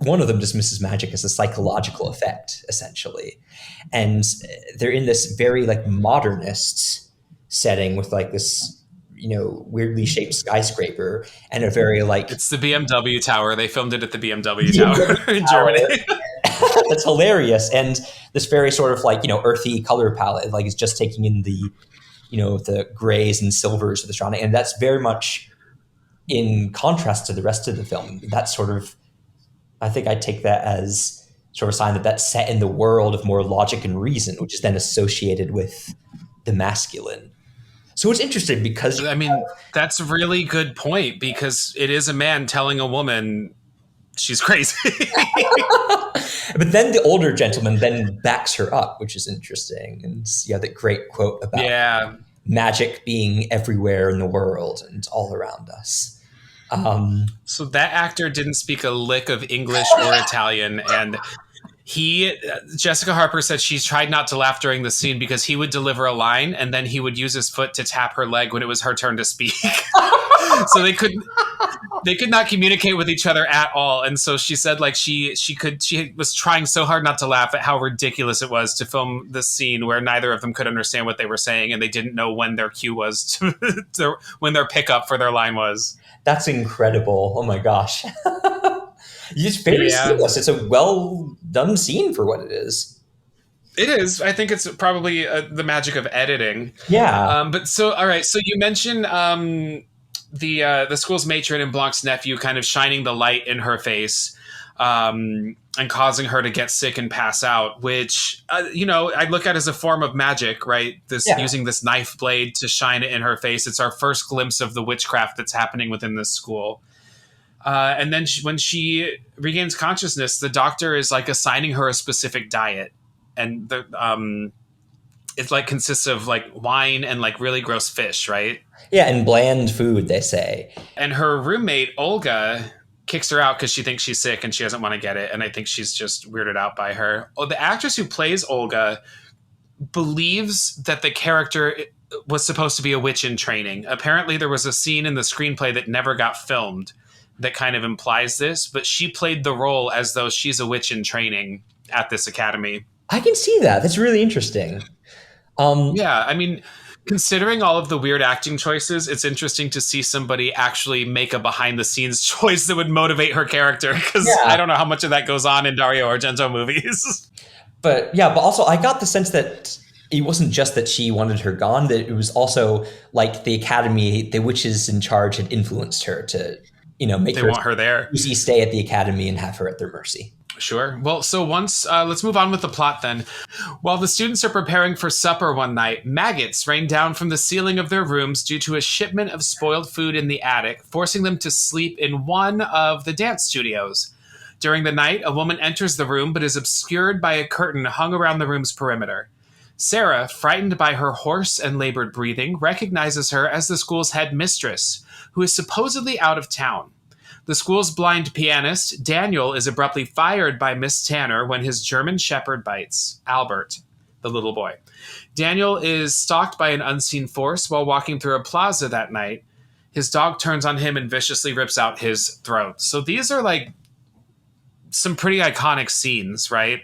One of them dismisses magic as a psychological effect, essentially, and they're in this very modernist setting with this. Weirdly shaped skyscraper and a very it's the BMW tower. They filmed it at the BMW tower in Germany. That's hilarious. And this very sort of earthy color palette, it's just taking in the, the grays and silvers of the surrounding. And that's very much in contrast to the rest of the film. That's sort of, I think I take that as sort of a sign that that's set in the world of more logic and reason, which is then associated with the masculine. So it's interesting because... that's a really good point because it is a man telling a woman she's crazy. But then the older gentleman then backs her up, which is interesting. And that great quote about magic being everywhere in the world and all around us. So that actor didn't speak a lick of English or Italian, and... Jessica Harper said she tried not to laugh during the scene because he would deliver a line and then he would use his foot to tap her leg when it was her turn to speak. So they could not communicate with each other at all. And so she said she was trying so hard not to laugh at how ridiculous it was to film this scene where neither of them could understand what they were saying and they didn't know when their cue was when their pickup for their line was. That's incredible. Oh my gosh. It's very seamless. It's a well done scene for what it is. It is. I think it's probably the magic of editing. Yeah. But so, all right. So you mentioned the school's matron and Blanc's nephew kind of shining the light in her face and causing her to get sick and pass out, which, I look at as a form of magic, right? Using this knife blade to shine it in her face. It's our first glimpse of the witchcraft that's happening within this school. And then when she regains consciousness, the doctor is assigning her a specific diet. And it consists of wine and really gross fish, right? Yeah, and bland food, they say. And her roommate, Olga, kicks her out because she thinks she's sick and she doesn't want to get it. And I think she's just weirded out by her. Oh, the actress who plays Olga believes that the character was supposed to be a witch in training. Apparently there was a scene in the screenplay that never got filmed that kind of implies this, but she played the role as though she's a witch in training at this academy. I can see that. That's really interesting. Considering all of the weird acting choices, it's interesting to see somebody actually make a behind the scenes choice that would motivate her character, because I don't know how much of that goes on in Dario Argento movies. But also I got the sense that it wasn't just that she wanted her gone, that it was also the academy, the witches in charge had influenced her to make want her there. Easy stay at the academy and have her at their mercy. Sure. Well, so let's move on with the plot then. While the students are preparing for supper one night, maggots rain down from the ceiling of their rooms due to a shipment of spoiled food in the attic, forcing them to sleep in one of the dance studios. During the night, a woman enters the room but is obscured by a curtain hung around the room's perimeter. Sarah, frightened by her hoarse and labored breathing, recognizes her as the school's headmistress, who is supposedly out of town. The school's blind pianist, Daniel, is abruptly fired by Miss Tanner when his German shepherd bites Albert, the little boy. Daniel is stalked by an unseen force while walking through a plaza that night. His dog turns on him and viciously rips out his throat. So these are some pretty iconic scenes, right?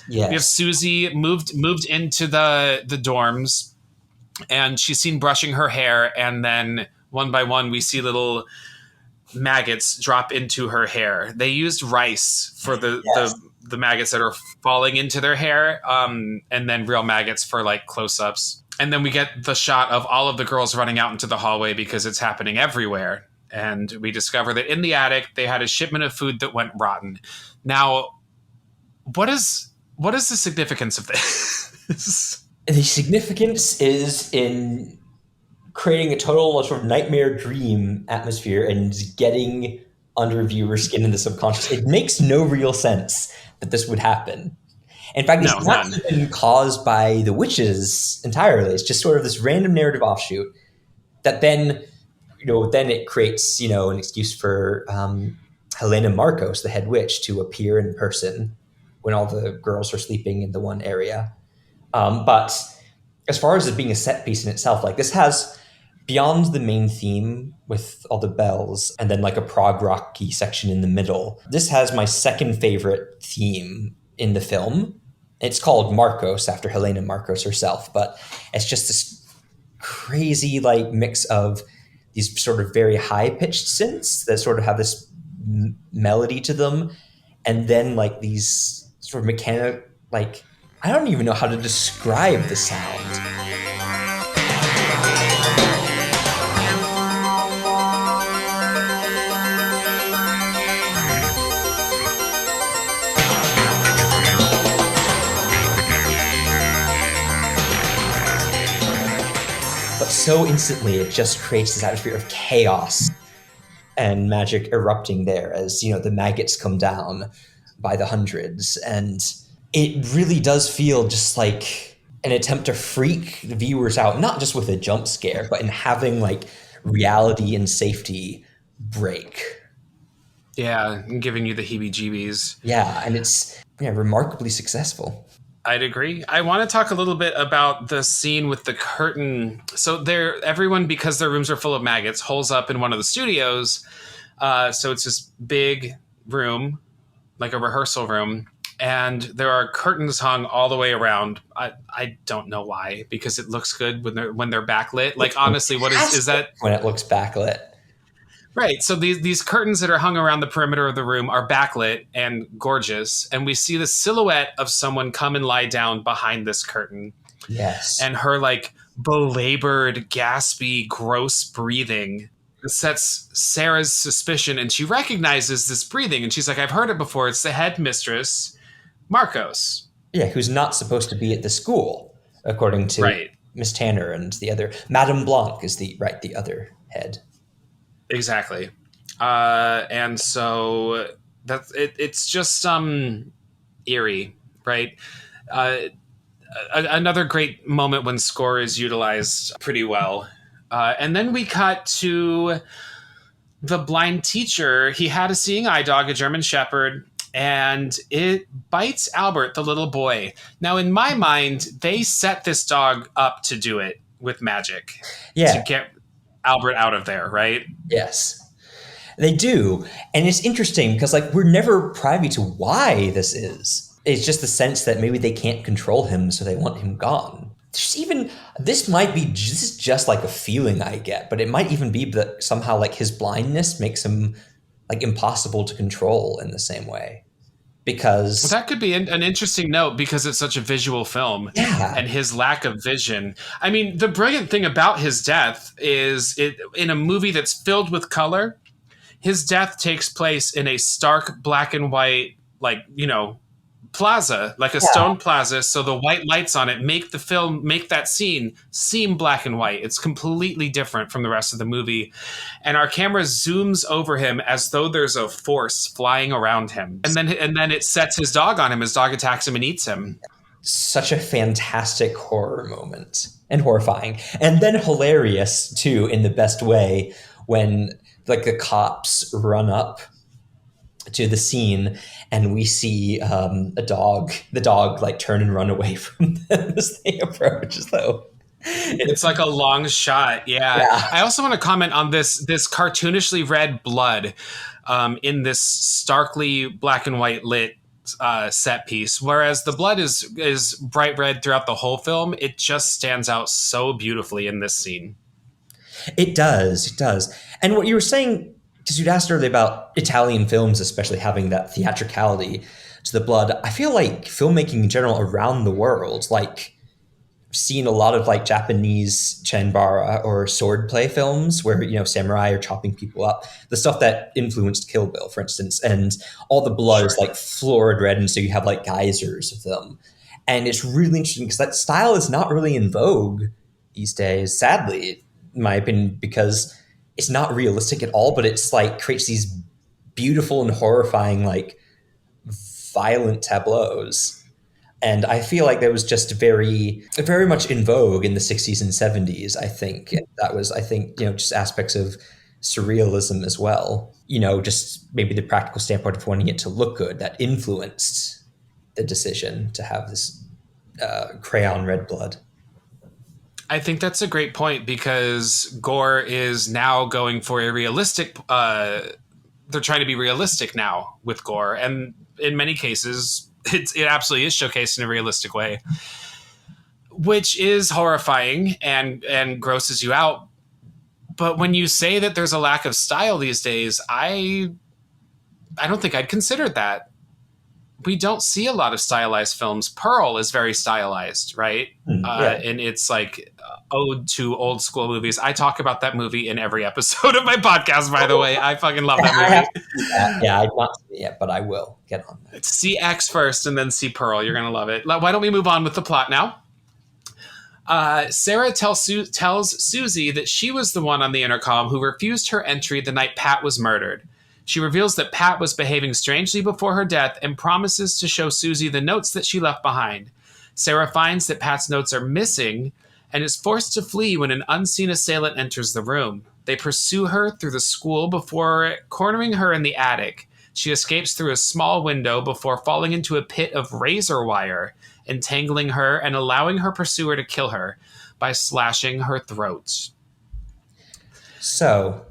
We have Yes. Susie moved into the dorms, and she's seen brushing her hair, and then one by one we see little maggots drop into her hair. They used rice for Yes. the maggots that are falling into their hair, and then real maggots for like close-ups. And then we get the shot of all of the girls running out into the hallway because it's happening everywhere. And we discover that in the attic they had a shipment of food that went rotten. Now, what is the significance of this? The significance is in creating a total sort of nightmare dream atmosphere and getting under viewer skin in the subconscious. It makes no real sense that this would happen. In fact, No, it's not none. even caused by the witches entirely. It's just sort of this random narrative offshoot that then, then it creates, an excuse for Helena Marcos, the head witch, to appear in person when all the girls are sleeping in the one area. But as far as it being a set piece in itself, like this has, beyond the main theme with all the bells and then like a prog rocky section in the middle, this has my second favorite theme in the film. It's called Marcos after Helena Marcos herself, but it's just this crazy like mix of these sort of very high pitched synths that sort of have this melody to them, and then like these sort of mechanic, like I don't even know how to describe the sound. But so instantly, it just creates this atmosphere of chaos and magic erupting there as, the maggots come down by the hundreds. And it really does feel just like an attempt to freak the viewers out, not just with a jump scare, but in having like reality and safety break. Yeah, giving you the heebie-jeebies. Yeah, and it's remarkably successful. I'd agree. I want to talk a little bit about the scene with the curtain. So everyone, because their rooms are full of maggots, holes up in one of the studios. So it's this big room, like a rehearsal room, and there are curtains hung all the way around. I don't know why, because it looks good when they're backlit. Like honestly, what is that? When it looks backlit. Right. So these curtains that are hung around the perimeter of the room are backlit and gorgeous. And we see the silhouette of someone come and lie down behind this curtain. Yes. And her like belabored, gaspy, gross breathing sets Sarah's suspicion. And she recognizes this breathing. And she's like, I've heard it before. It's the headmistress, Marcos. Yeah, who's not supposed to be at the school, according to Miss Tanner and the other. Madame Blanc is the other head. Exactly. And so that's it. It's just eerie, right? Another great moment when score is utilized pretty well. And then we cut to the blind teacher. He had a seeing eye dog, a German Shepherd, and it bites Albert, the little boy. Now, in my mind, they set this dog up to do it with magic. Yeah. To get Albert out of there, right? Yes, they do. And it's interesting because like we're never privy to why this is. It's just the sense that maybe they can't control him, so they want him gone. This might be just like a feeling I get, but it might even be that somehow like his blindness makes him like impossible to control in the same way. Because that could be an interesting note because it's such a visual film. Yeah. And his lack of vision. I mean, the brilliant thing about his death is in a movie that's filled with color, his death takes place in a stark black and white, like, plaza, like a stone plaza. So the white lights on it make that scene seem black and white. It's completely different from the rest of the movie. And our camera zooms over him as though there's a force flying around him. And then it sets his dog on him. His dog attacks him and eats him. Such a fantastic horror moment, and horrifying. And then hilarious too, in the best way, when like the cops run up to the scene and we see the dog like turn and run away from them as they approach, as though it's like a long shot. Yeah. I also want to comment on this cartoonishly red blood in this starkly black and white lit set piece, whereas the blood is bright red throughout the whole film. It just stands out so beautifully in this scene. It does. It does. And what you were saying, because you'd asked earlier about Italian films, especially having that theatricality to the blood, I feel like filmmaking in general around the world, like seen a lot of like Japanese chanbara or swordplay films where, you know, samurai are chopping people up, the stuff that influenced Kill Bill, for instance, and all the blood is like florid red, and so you have like geysers of them. And it's really interesting because that style is not really in vogue these days, sadly, in my opinion, because it's not realistic at all, but it's like creates these beautiful and horrifying, like violent tableaus. And I feel like that was just very much in vogue in the 60s and 70s, I think. And that was, I think, you know, just aspects of surrealism as well. You know, just maybe the practical standpoint of wanting it to look good that influenced the decision to have this crayon red blood. I think that's a great point because gore is now going for a realistic. They're trying to be realistic now with gore, and in many cases, it absolutely is showcased in a realistic way, which is horrifying and grosses you out. But when you say that there's a lack of style these days, I don't think I'd considered that. We don't see a lot of stylized films. Pearl is very stylized, right? And it's like ode to old school movies. I talk about that movie in every episode of my podcast, by the way. I fucking love that movie. Yeah, I've not seen it yet, but I will get on that. See X first and then see Pearl. You're going to love it. Why don't we move on with the plot now? Sarah tells Susie that she was the one on the intercom who refused her entry the night Pat was murdered. She reveals that Pat was behaving strangely before her death and promises to show Susie the notes that she left behind. Sarah finds that Pat's notes are missing and is forced to flee when an unseen assailant enters the room. They pursue her through the school before cornering her in the attic. She escapes through a small window before falling into a pit of razor wire, entangling her and allowing her pursuer to kill her by slashing her throat. So,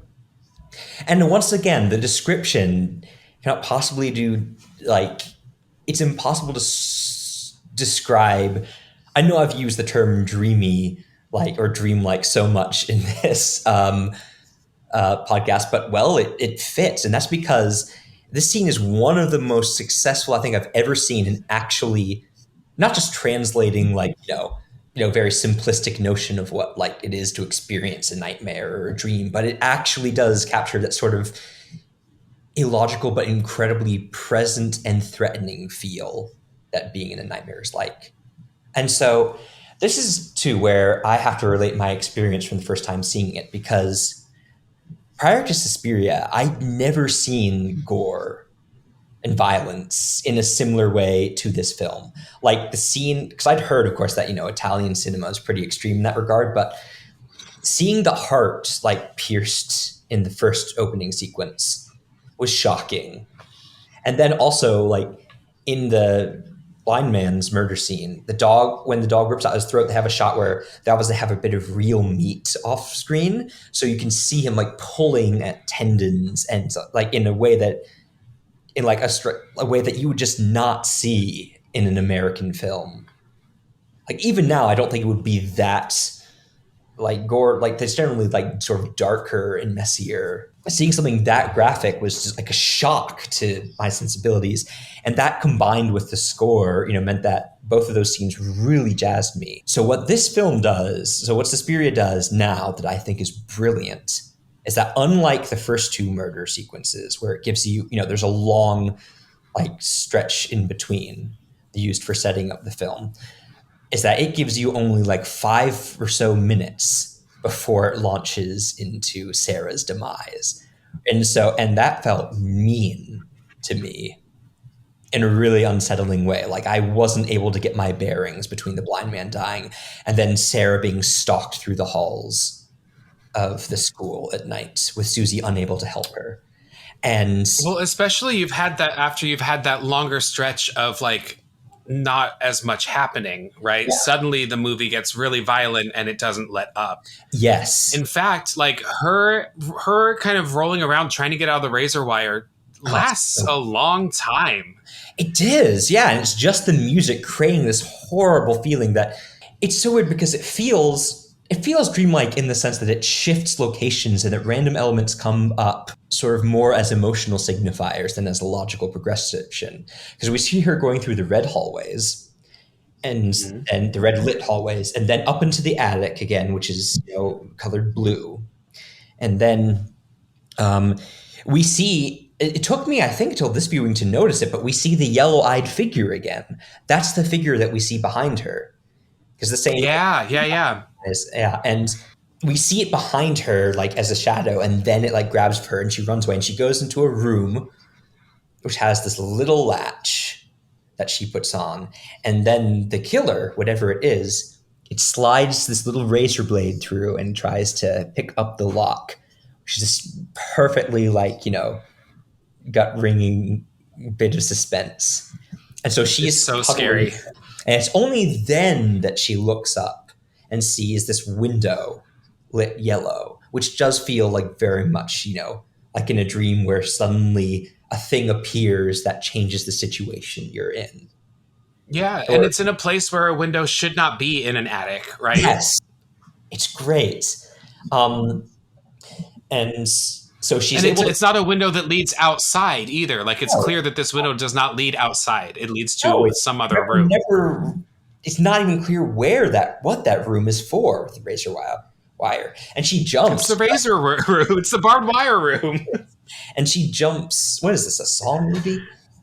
and once again, the description cannot possibly do, like, it's impossible to describe. I know I've used the term dreamy, like, or dreamlike so much in this podcast, but well, it fits. And that's because this scene is one of the most successful I think I've ever seen in actually not just translating, like, very simplistic notion of what like it is to experience a nightmare or a dream, but it actually does capture that sort of illogical but incredibly present and threatening feel that being in a nightmare is like. And so this is too where I have to relate my experience from the first time seeing it, because prior to Suspiria, I'd never seen gore and violence in a similar way to this film. Like the scene, because I'd heard, of course, that, Italian cinema is pretty extreme in that regard, but seeing the heart like pierced in the first opening sequence was shocking. And then also like in the blind man's murder scene, when the dog rips out his throat, they have a shot where they obviously have a bit of real meat off screen. So you can see him like pulling at tendons and like in a way that in like a way that you would just not see in an American film. Like even now, I don't think it would be that like gore. Like it's generally like sort of darker and messier. Seeing something that graphic was just like a shock to my sensibilities. And that combined with the score, meant that both of those scenes really jazzed me. So what Suspiria does now that I think is brilliant is that unlike the first two murder sequences where it gives you, there's a long like stretch in between used for setting up the film, is that it gives you only like 5 or so minutes before it launches into Sarah's demise. And that felt mean to me in a really unsettling way. Like I wasn't able to get my bearings between the blind man dying and then Sarah being stalked through the halls of the school at night with Susie unable to help her. And well, especially you've had that longer stretch of like not as much happening, right? Yeah. Suddenly the movie gets really violent and it doesn't let up. Yes. In fact, like her kind of rolling around trying to get out of the razor wire Oh, lasts a long time. it is, yeah, and it's just the music creating this horrible feeling that it's so weird because it feels dreamlike in the sense that it shifts locations and that random elements come up sort of more as emotional signifiers than as a logical progression. Because we see her going through the red hallways and Mhm. and the red lit hallways, and then up into the attic again, which is colored blue, and then um, we see it took me, I think, till this viewing to notice it, but we see the yellow-eyed figure again. That's the figure that we see behind her. Because the same Yeah, yeah, yeah. is, yeah, and we see it behind her like as a shadow, and then it like grabs her and she runs away and she goes into a room which has this little latch that she puts on, and then the killer, whatever it is, it slides this little razor blade through and tries to pick up the lock, which is just perfectly like gut wringing bit of suspense. And so she It's is so huddling, scary. and it's only then that she looks up and sees this window lit yellow, which does feel like very much, like in a dream where suddenly a thing appears that changes the situation you're in. Yeah, and Or, it's in a place where a window should not be in an attic, right? yes, it's great. Um, and so she's And able to. it's not a window that leads outside either. Like it's No, clear that this window does not lead outside. It leads no, to some other room. never. It's not even clear what that room is for with the razor wire. And she It's the jumps, razor room. It's the barbed wire room. and she jumps. What is this? A Saw movie?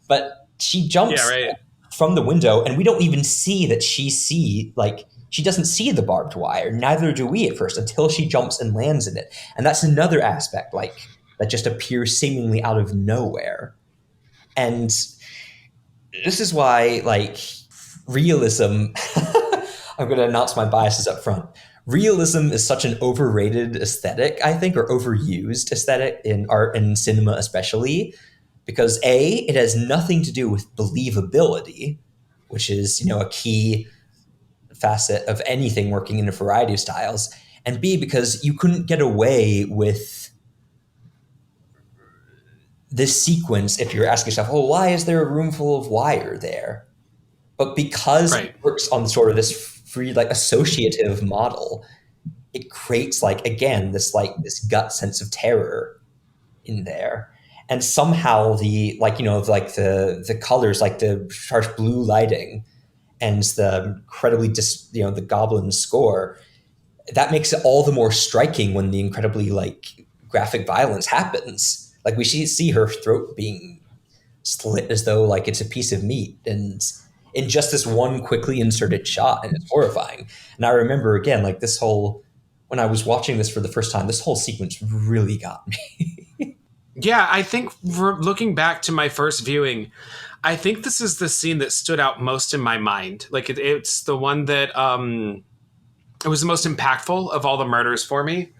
But she Yeah, jumps right. from the window, and we don't even see that she doesn't see the barbed wire. Neither do we at first until she jumps and lands in it. And that's another aspect, like that just appears seemingly out of nowhere. And this is why, like, realism. I'm going to announce my biases up front. Realism is such an overrated aesthetic, I think, or overused aesthetic in art and cinema, especially because it has nothing to do with believability, which is a key facet of anything working in a variety of styles, and B, because you couldn't get away with this sequence if you're asking yourself, oh, why is there a room full of wire there? But because it Right. works on sort of this free, like, associative model, it creates, like, again, this gut sense of terror in there. And somehow the colors, like the harsh blue lighting and the incredibly the Goblin score, that makes it all the more striking when the incredibly like graphic violence happens. Like we see her throat being slit as though like it's a piece of meat, and in just this one quickly inserted shot, and it's horrifying. And I remember again, like this whole when I was watching this for the first time, this whole sequence really got me. Yeah, I think looking back to my first viewing, I think this is the scene that stood out most in my mind. Like it's the one that it was the most impactful of all the murders for me,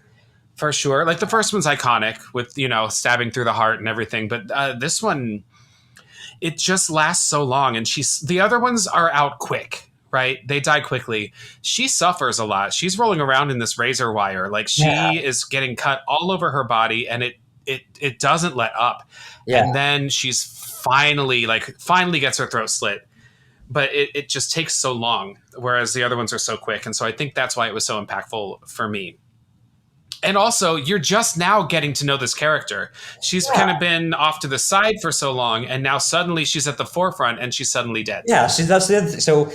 for sure. Like the first one's iconic with stabbing through the heart and everything, but this one, it just lasts so long, and the other ones are out quick. Right? They die quickly. She suffers a lot. She's rolling around in this razor wire. Like Yeah, she is getting cut all over her body, and it doesn't let up. yeah, And then she's finally gets her throat slit. But it just takes so long, whereas the other ones are so quick. And so I think that's why it was so impactful for me. And also, you're just now getting to know this character. She's yeah. kind of been off to the side for so long, and now suddenly she's at the forefront, and she's suddenly dead. Yeah, that's the other thing. So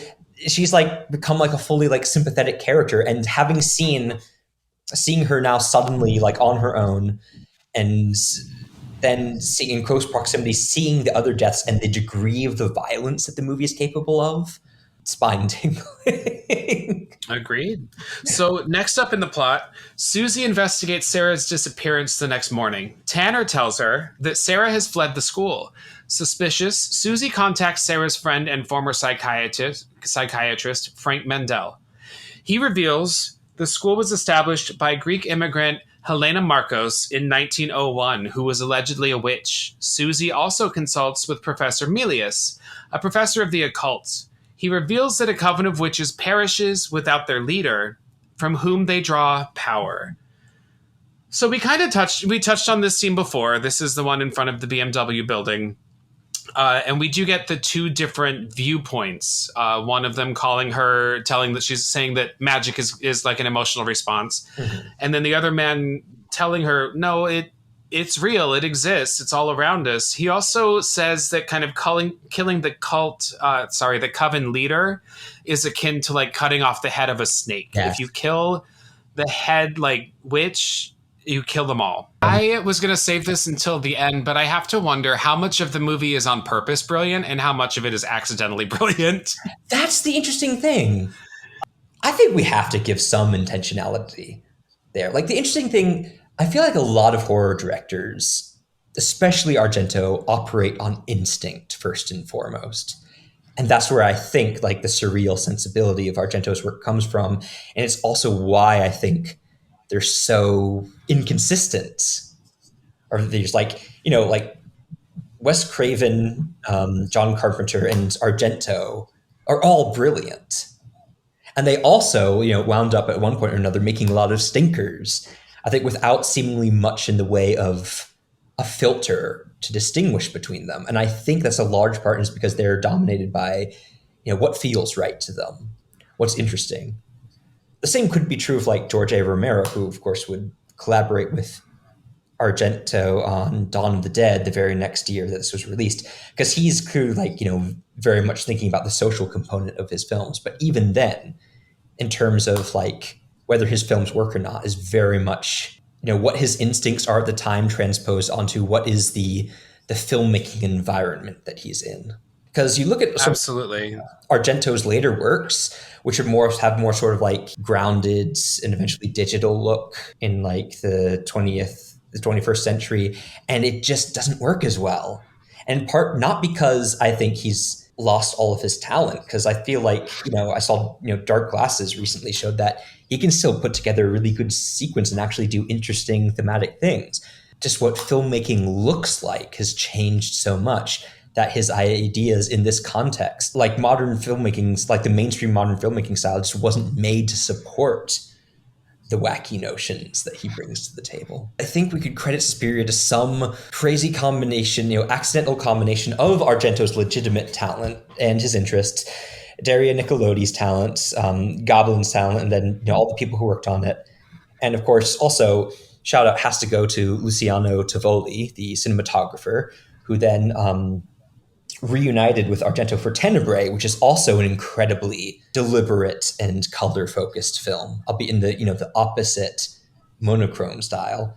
she's like become like a fully like sympathetic character, and seeing her now suddenly like on her own, and then seeing in close proximity, seeing the other deaths and the degree of the violence that the movie is capable of, spine tingling. Agreed. So next up in the plot, Susie investigates Sarah's disappearance the next morning. Tanner tells her that Sarah has fled the school. Suspicious, Susie contacts Sarah's friend and former psychiatrist Frank Mendel. He reveals the school was established by Greek immigrant Helena Marcos in 1901, who was allegedly a witch. Susie also consults with Professor Melius, a professor of the occult. He reveals that a coven of witches perishes without their leader, from whom they draw power. So we touched on this scene before. This is the one in front of the BMW building. And we do get the two different viewpoints. One of them telling that she's saying that magic is like an emotional response. Mm-hmm. And then the other man telling her, no, it's real. It exists. It's all around us. He also says that kind of killing the the coven leader is akin to like cutting off the head of a snake. Yes. If you kill the head like witch, you kill them all. I was going to save this until the end, but I have to wonder how much of the movie is on purpose brilliant and how much of it is accidentally brilliant. That's the interesting thing. I think we have to give some intentionality there. Like the interesting thing, I feel like a lot of horror directors, especially Argento, operate on instinct first and foremost. And that's where I think like the surreal sensibility of Argento's work comes from. And it's also why I think they're so inconsistent. Or there's like Wes Craven, John Carpenter, and Argento are all brilliant. And they also, wound up at one point or another making a lot of stinkers, I think without seemingly much in the way of a filter to distinguish between them. And I think that's a large part is because they're dominated by, what feels right to them, what's interesting. The same could be true of like George A. Romero, who of course would collaborate with Argento on Dawn of the Dead the very next year that this was released, because he's clearly very much thinking about the social component of his films. But even then, in terms of like whether his films work or not, is very much what his instincts are at the time transposed onto what is the filmmaking environment that he's in. Because you look at absolutely Argento's later works, which have more sort of like grounded and eventually digital look in like the 21st century, and it just doesn't work as well. And part not because I think he's lost all of his talent, because I feel like I saw Dark Glasses recently showed that he can still put together a really good sequence and actually do interesting thematic things. Just what filmmaking looks like has changed so much that his ideas in this context, like modern filmmaking, like the mainstream modern filmmaking style, just wasn't made to support the wacky notions that he brings to the table. I think we could credit Suspiria to some crazy combination, accidental combination of Argento's legitimate talent and his interests, Dario Nicolodi's talent, Goblin's talent, and then all the people who worked on it. And of course, also, shout out has to go to Luciano Tovoli, the cinematographer, who then reunited with Argento for Tenebrae, which is also an incredibly deliberate and color-focused film, albeit in the opposite monochrome style.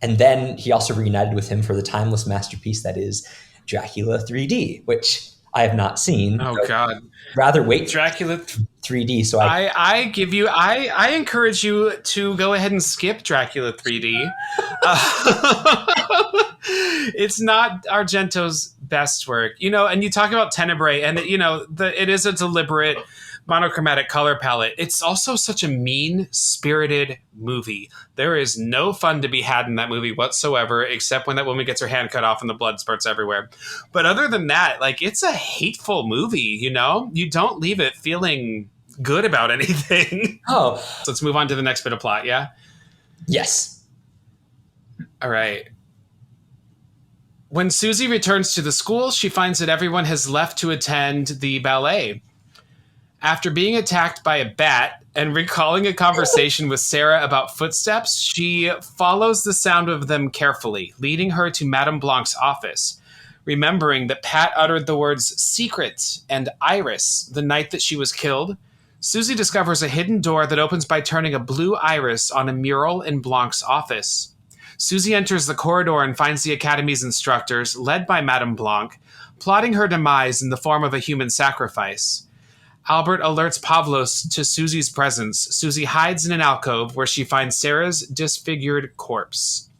And then he also reunited with him for the timeless masterpiece that is Dracula 3D, which I have not seen. Oh God! Rather wait Dracula 3D. So I encourage you to go ahead and skip Dracula 3D. It's not Argento's best work, and you talk about Tenebrae, and it is a deliberate monochromatic color palette. It's also such a mean-spirited movie. There is no fun to be had in that movie whatsoever, except when that woman gets her hand cut off and the blood spurts everywhere. But other than that, it's a hateful movie, You don't leave it feeling good about anything. Oh. So let's move on to the next bit of plot, yeah? Yes. All right. When Susie returns to the school, she finds that everyone has left to attend the ballet. After being attacked by a bat and recalling a conversation with Sarah about footsteps, she follows the sound of them carefully, leading her to Madame Blanc's office, remembering that Pat uttered the words secret and iris the night that she was killed. Susie discovers a hidden door that opens by turning a blue iris on a mural in Blanc's office. Susie enters the corridor and finds the Academy's instructors, led by Madame Blanc, plotting her demise in the form of a human sacrifice. Albert alerts Pavlos to Susie's presence. Susie hides in an alcove where she finds Sarah's disfigured corpse.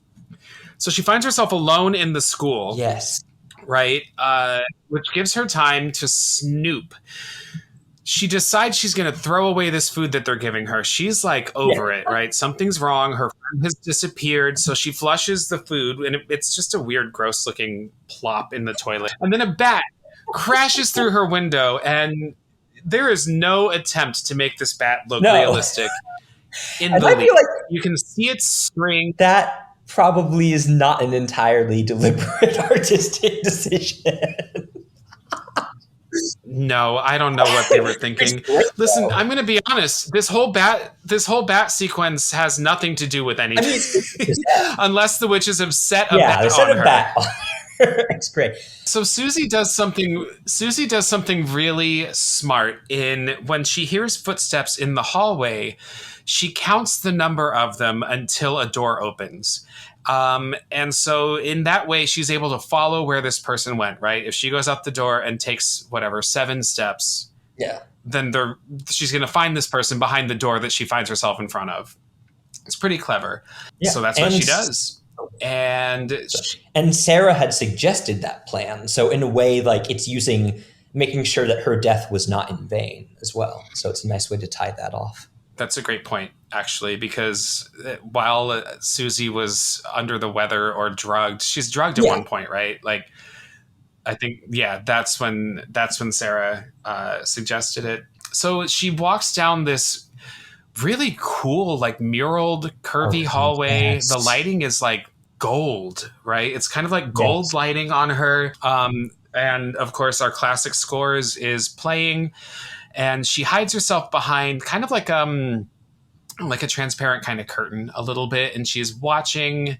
So she finds herself alone in the school. Yes. Right? Which gives her time to snoop. She decides she's going to throw away this food that they're giving her. She's over it, right? Something's wrong. Her friend has disappeared. So she flushes the food, and it's just a weird, gross-looking plop in the toilet. And then a bat crashes through her window, and there is no attempt to make this bat look realistic. in And the I lead. feel like You can see it string. that probably is not an entirely deliberate artistic decision. No, I don't know what they were It's thinking. great Listen, though. I'm going to be honest. This whole bat sequence has nothing to do with I mean, anything, unless the witches have set a yeah, they bat set on a her. bat on her. It's great. So Susie does something. Susie does something really smart. In when she hears footsteps in the hallway, she counts the number of them until a door opens. And so in that way, she's able to follow where this person went, right? If she goes out the door and takes whatever 7 steps, Yeah. then she's going to find this person behind the door that she finds herself in front of. It's pretty clever. Yeah. So that's what she does. And Sarah had suggested that plan. So in a way, like it's making sure that her death was not in vain as well. So it's a nice way to tie that off. that's a great point, actually, because while Susie was under the weather or drugged, she's drugged at one point, right? Like, I think, yeah, that's when Sarah suggested it. So she walks down this really cool, like muraled, curvy hallway. Yes. The lighting is like gold, right? It's kind of like gold lighting on her. And of course, our classic scores is playing, and she hides herself behind kind of like a transparent kind of curtain a little bit, and she's watching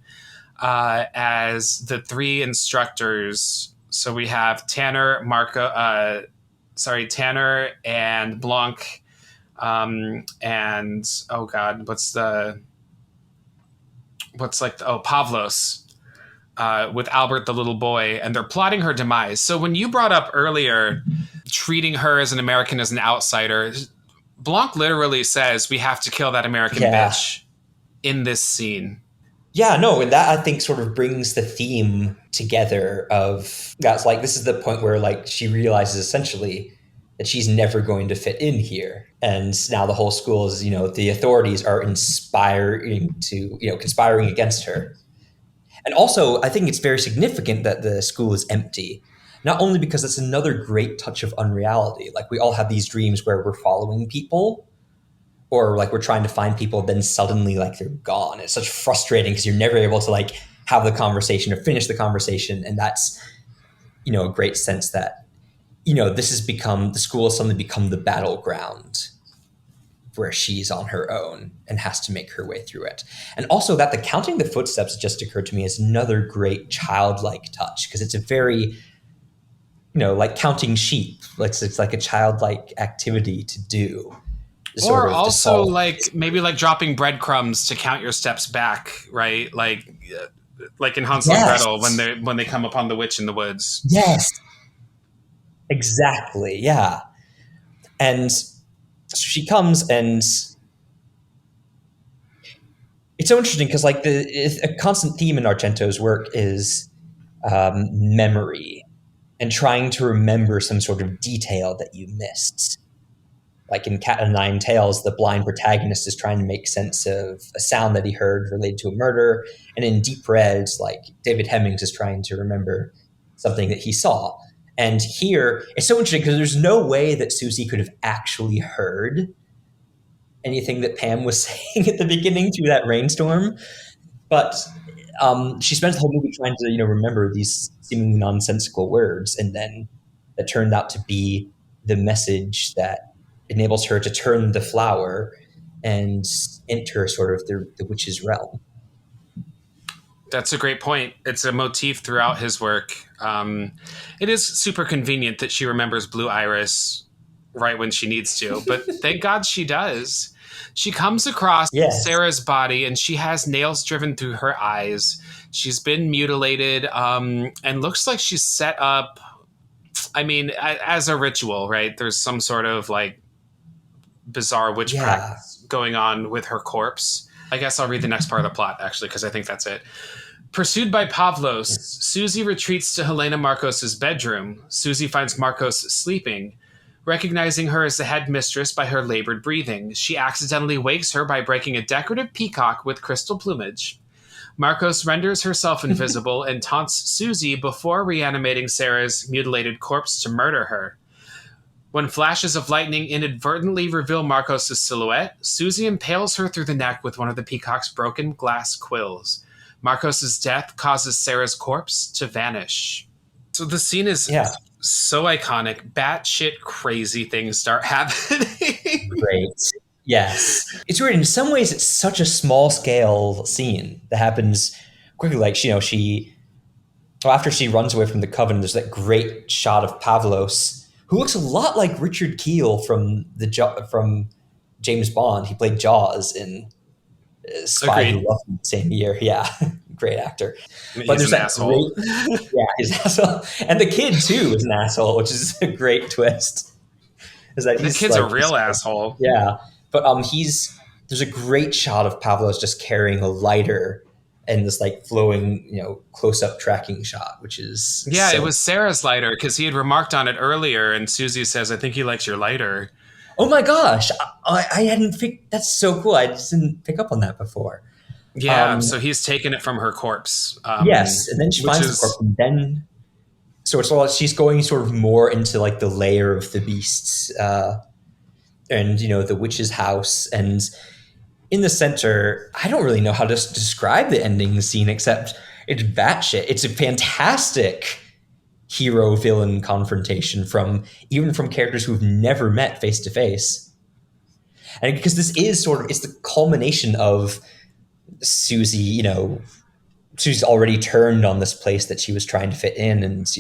as the 3 instructors. So we have Tanner and Blanc, and oh god, Pavlos, with Albert the little boy, and they're plotting her demise. So when you brought up earlier treating her as an American as an outsider, Blanc literally says we have to kill that American bitch in this scene. Yeah, no, and that I think sort of brings the theme together of that's like this is the point where like she realizes essentially that she's never going to fit in here. And now the whole school is, the authorities are conspiring against her. And also, I think it's very significant that the school is empty. Not only because it's another great touch of unreality. Like we all have these dreams where we're following people or like we're trying to find people, then suddenly like they're gone. It's such frustrating because you're never able to like have the conversation or finish the conversation. And that's, a great sense that, the school has suddenly become the battleground where she's on her own and has to make her way through it. And also that the counting the footsteps just occurred to me as another great childlike touch because it's a very, like counting sheep. It's like a childlike activity to do. Or also like maybe like dropping breadcrumbs to count your steps back, right? Like in Hansel and Gretel when they come upon the witch in the woods. Yes. Exactly. Yeah. And so she comes and it's so interesting because like a constant theme in Argento's work is memory and trying to remember some sort of detail that you missed. Like in Cat o' Nine Tails, the blind protagonist is trying to make sense of a sound that he heard related to a murder. And in Deep Red, like David Hemmings is trying to remember something that he saw. And here, it's so interesting because there's no way that Susie could have actually heard anything that Pam was saying at the beginning through that rainstorm. But she spends the whole movie trying to, remember these seemingly nonsensical words. And then that turned out to be the message that enables her to turn the flower and enter sort of the witch's realm. That's a great point. It's a motif throughout his work. It is super convenient that she remembers Blue Iris right when she needs to, but thank God she does. She comes across Sarah's body and she has nails driven through her eyes. She's been mutilated and looks like she's set up, as a ritual, right? There's some sort of like bizarre witch practice going on with her corpse. I guess I'll read the next part of the plot, actually, because I think that's it. Pursued by Pavlos, Susie retreats to Helena Marcos's bedroom. Susie finds Marcos sleeping. Recognizing her as the headmistress by her labored breathing, she accidentally wakes her by breaking a decorative peacock with crystal plumage. Marcos renders herself invisible and taunts Susie before reanimating Sarah's mutilated corpse to murder her. When flashes of lightning inadvertently reveal Marcos' silhouette, Susie impales her through the neck with one of the peacock's broken glass quills. Marcos' death causes Sarah's corpse to vanish. So the scene is Yeah. so iconic. Batshit crazy things start happening. Great. Yes. It's weird. In some ways, it's such a small scale scene that happens quickly. Like, well, after she runs away from the Coven, there's that great shot of Pavlos, who looks a lot like Richard Keel from from James Bond. He played Jaws in Spy Who Agreed. Loved Me the same year. Yeah, great actor. But He's there's an that asshole. yeah, he's an asshole, and the kid too is an asshole, which is a great twist. Is that The he's kid's a like real asshole. yeah, but there's a great shot of Pavlos just carrying a lighter and this like flowing, close up tracking shot, which is Yeah, it so. was Sarah's lighter because he had remarked on it earlier, and Susie says, "I think he likes your lighter." Oh my gosh, I hadn't picked. That's so cool. I just didn't pick up on that before. Yeah, so he's taken it from her corpse. Yes, and then she which finds the is corpse, and then so it's all she's going sort of more into like the lair of the beasts, and the witch's house, and in the center, I don't really know how to describe the ending scene except it's batshit. It's a fantastic hero villain confrontation even from characters who've never met face to face. And because this is it's the culmination of Susie, Susie's already turned on this place that she was trying to fit in and,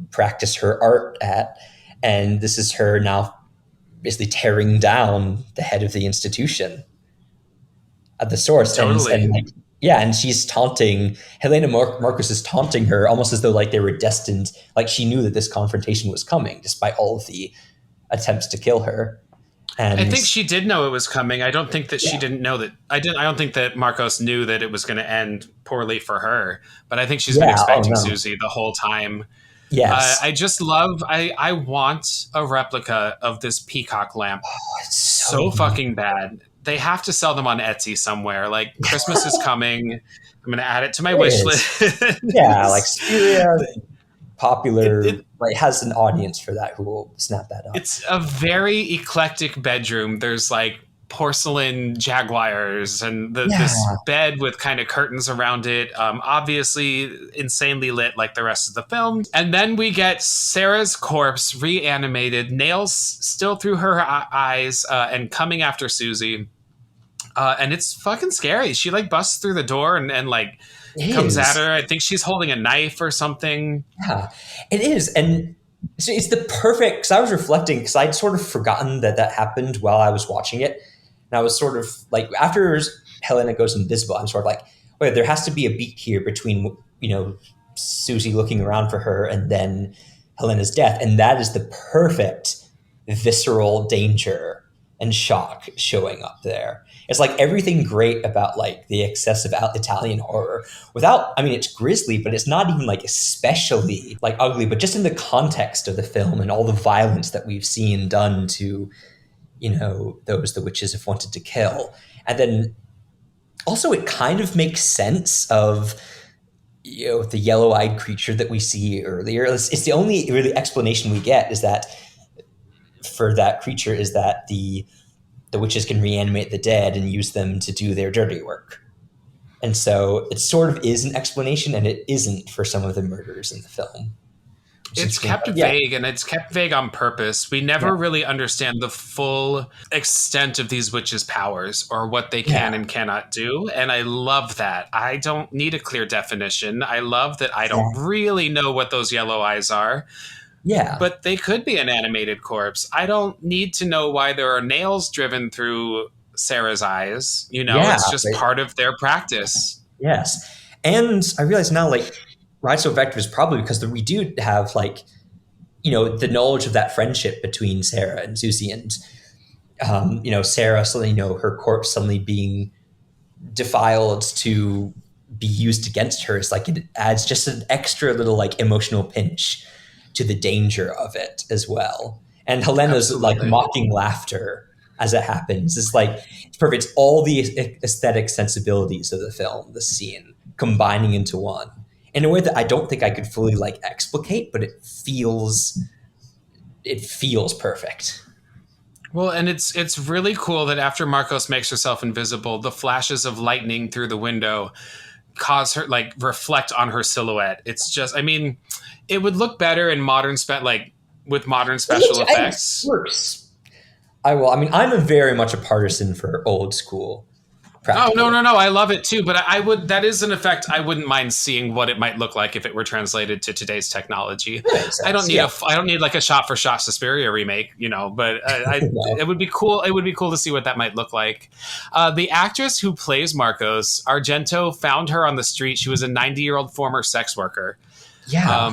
practice her art at. And this is her now basically tearing down the head of the institution at the source. totally. And she's taunting Helena Marcos is taunting her almost as though like they were destined, like she knew that this confrontation was coming despite all of the attempts to kill her. And I think she did know it was coming. I don't think that she didn't know that. I don't think that Marcos knew that it was going to end poorly for her. But I think she's been expecting Susie the whole time. Yes. I just love. I want a replica of this peacock lamp It's so fucking bad. They have to sell them on Etsy somewhere. Like Christmas is coming. I'm going to add it to my wish list. Yeah, like Suspiria, popular, like has an audience for that who will snap that up. It's a very eclectic bedroom. There's like porcelain jaguars and this bed with kind of curtains around it. Obviously insanely lit like the rest of the film. And then we get Sarah's corpse reanimated, nails still through her eyes and coming after Susie. And it's fucking scary. She like busts through the door and like comes at her. I think she's holding a knife or something. Yeah, it is. And so it's the perfect, because I was reflecting, because I'd sort of forgotten that happened while I was watching it. And I was sort of like, after Helena goes invisible, I'm sort of like, wait, there has to be a beat here between, Susie looking around for her and then Helena's death. And that is the perfect visceral danger and shock showing up there. It's like everything great about like the excessive Italian horror without, I mean, it's grisly, but it's not even like especially like ugly, but just in the context of the film and all the violence that we've seen done to, those the witches have wanted to kill. And then also it kind of makes sense of, the yellow-eyed creature that we see earlier. It's the only really explanation we get is that for that creature is that the witches can reanimate the dead and use them to do their dirty work. And so it sort of is an explanation, and it isn't for some of the murders in the film. It's kept vague, and it's kept vague on purpose. We never really understand the full extent of these witches' powers or what they can and cannot do. And I love that. I don't need a clear definition. I love that I don't really know what those yellow eyes are. Yeah. But they could be an animated corpse. I don't need to know why there are nails driven through Sarah's eyes. It's just part of their practice. Yes. And I realize now, like, why it's so effective is probably because we do have, like, the knowledge of that friendship between Sarah and Susie and, Sarah suddenly, her corpse suddenly being defiled to be used against her. It's like it adds just an extra little, like, emotional pinch to the danger of it as well. And Helena's like mocking laughter as it happens. It's like, it's perfect. It's all the aesthetic sensibilities of the film, the scene, combining into one in a way that I don't think I could fully like explicate, but it feels it feels perfect. Well, and it's really cool that after Marcos makes herself invisible, the flashes of lightning through the window cause her like reflect on her silhouette. It's just, I mean, it would look better in with modern special It effects. works. I will. I mean, I'm a very much a partisan for old school Oh practical. no, I love it too, but I would that is an effect I wouldn't mind seeing what it might look like if it were translated to today's technology. That makes I don't sense. need I don't need like a shot for shot Suspiria remake, but No. it would be cool. It would be cool to see what that might look like. The actress who plays Marcos, Argento, found her on the street. She was a 90-year-old former sex worker, Yeah.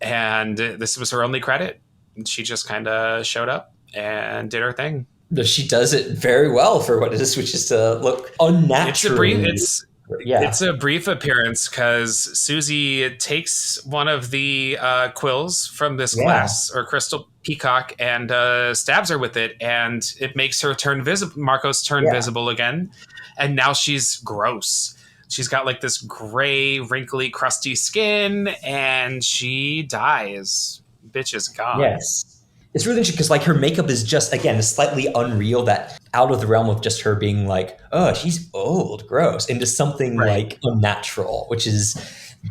and this was her only credit. She just kind of showed up and did her thing. She does it very well for what it is, which is to look unnatural. It's a brief appearance because Susie takes one of the quills from this glass or crystal peacock and stabs her with it, and it makes her turn visible. Marcos turn visible again, and now she's gross. She's got like this gray, wrinkly, crusty skin, and she dies. Bitch is gone. Yes. It's really interesting because like her makeup is just, again, slightly unreal, that out of the realm of just her being like, oh, she's old, gross, into something like unnatural, which is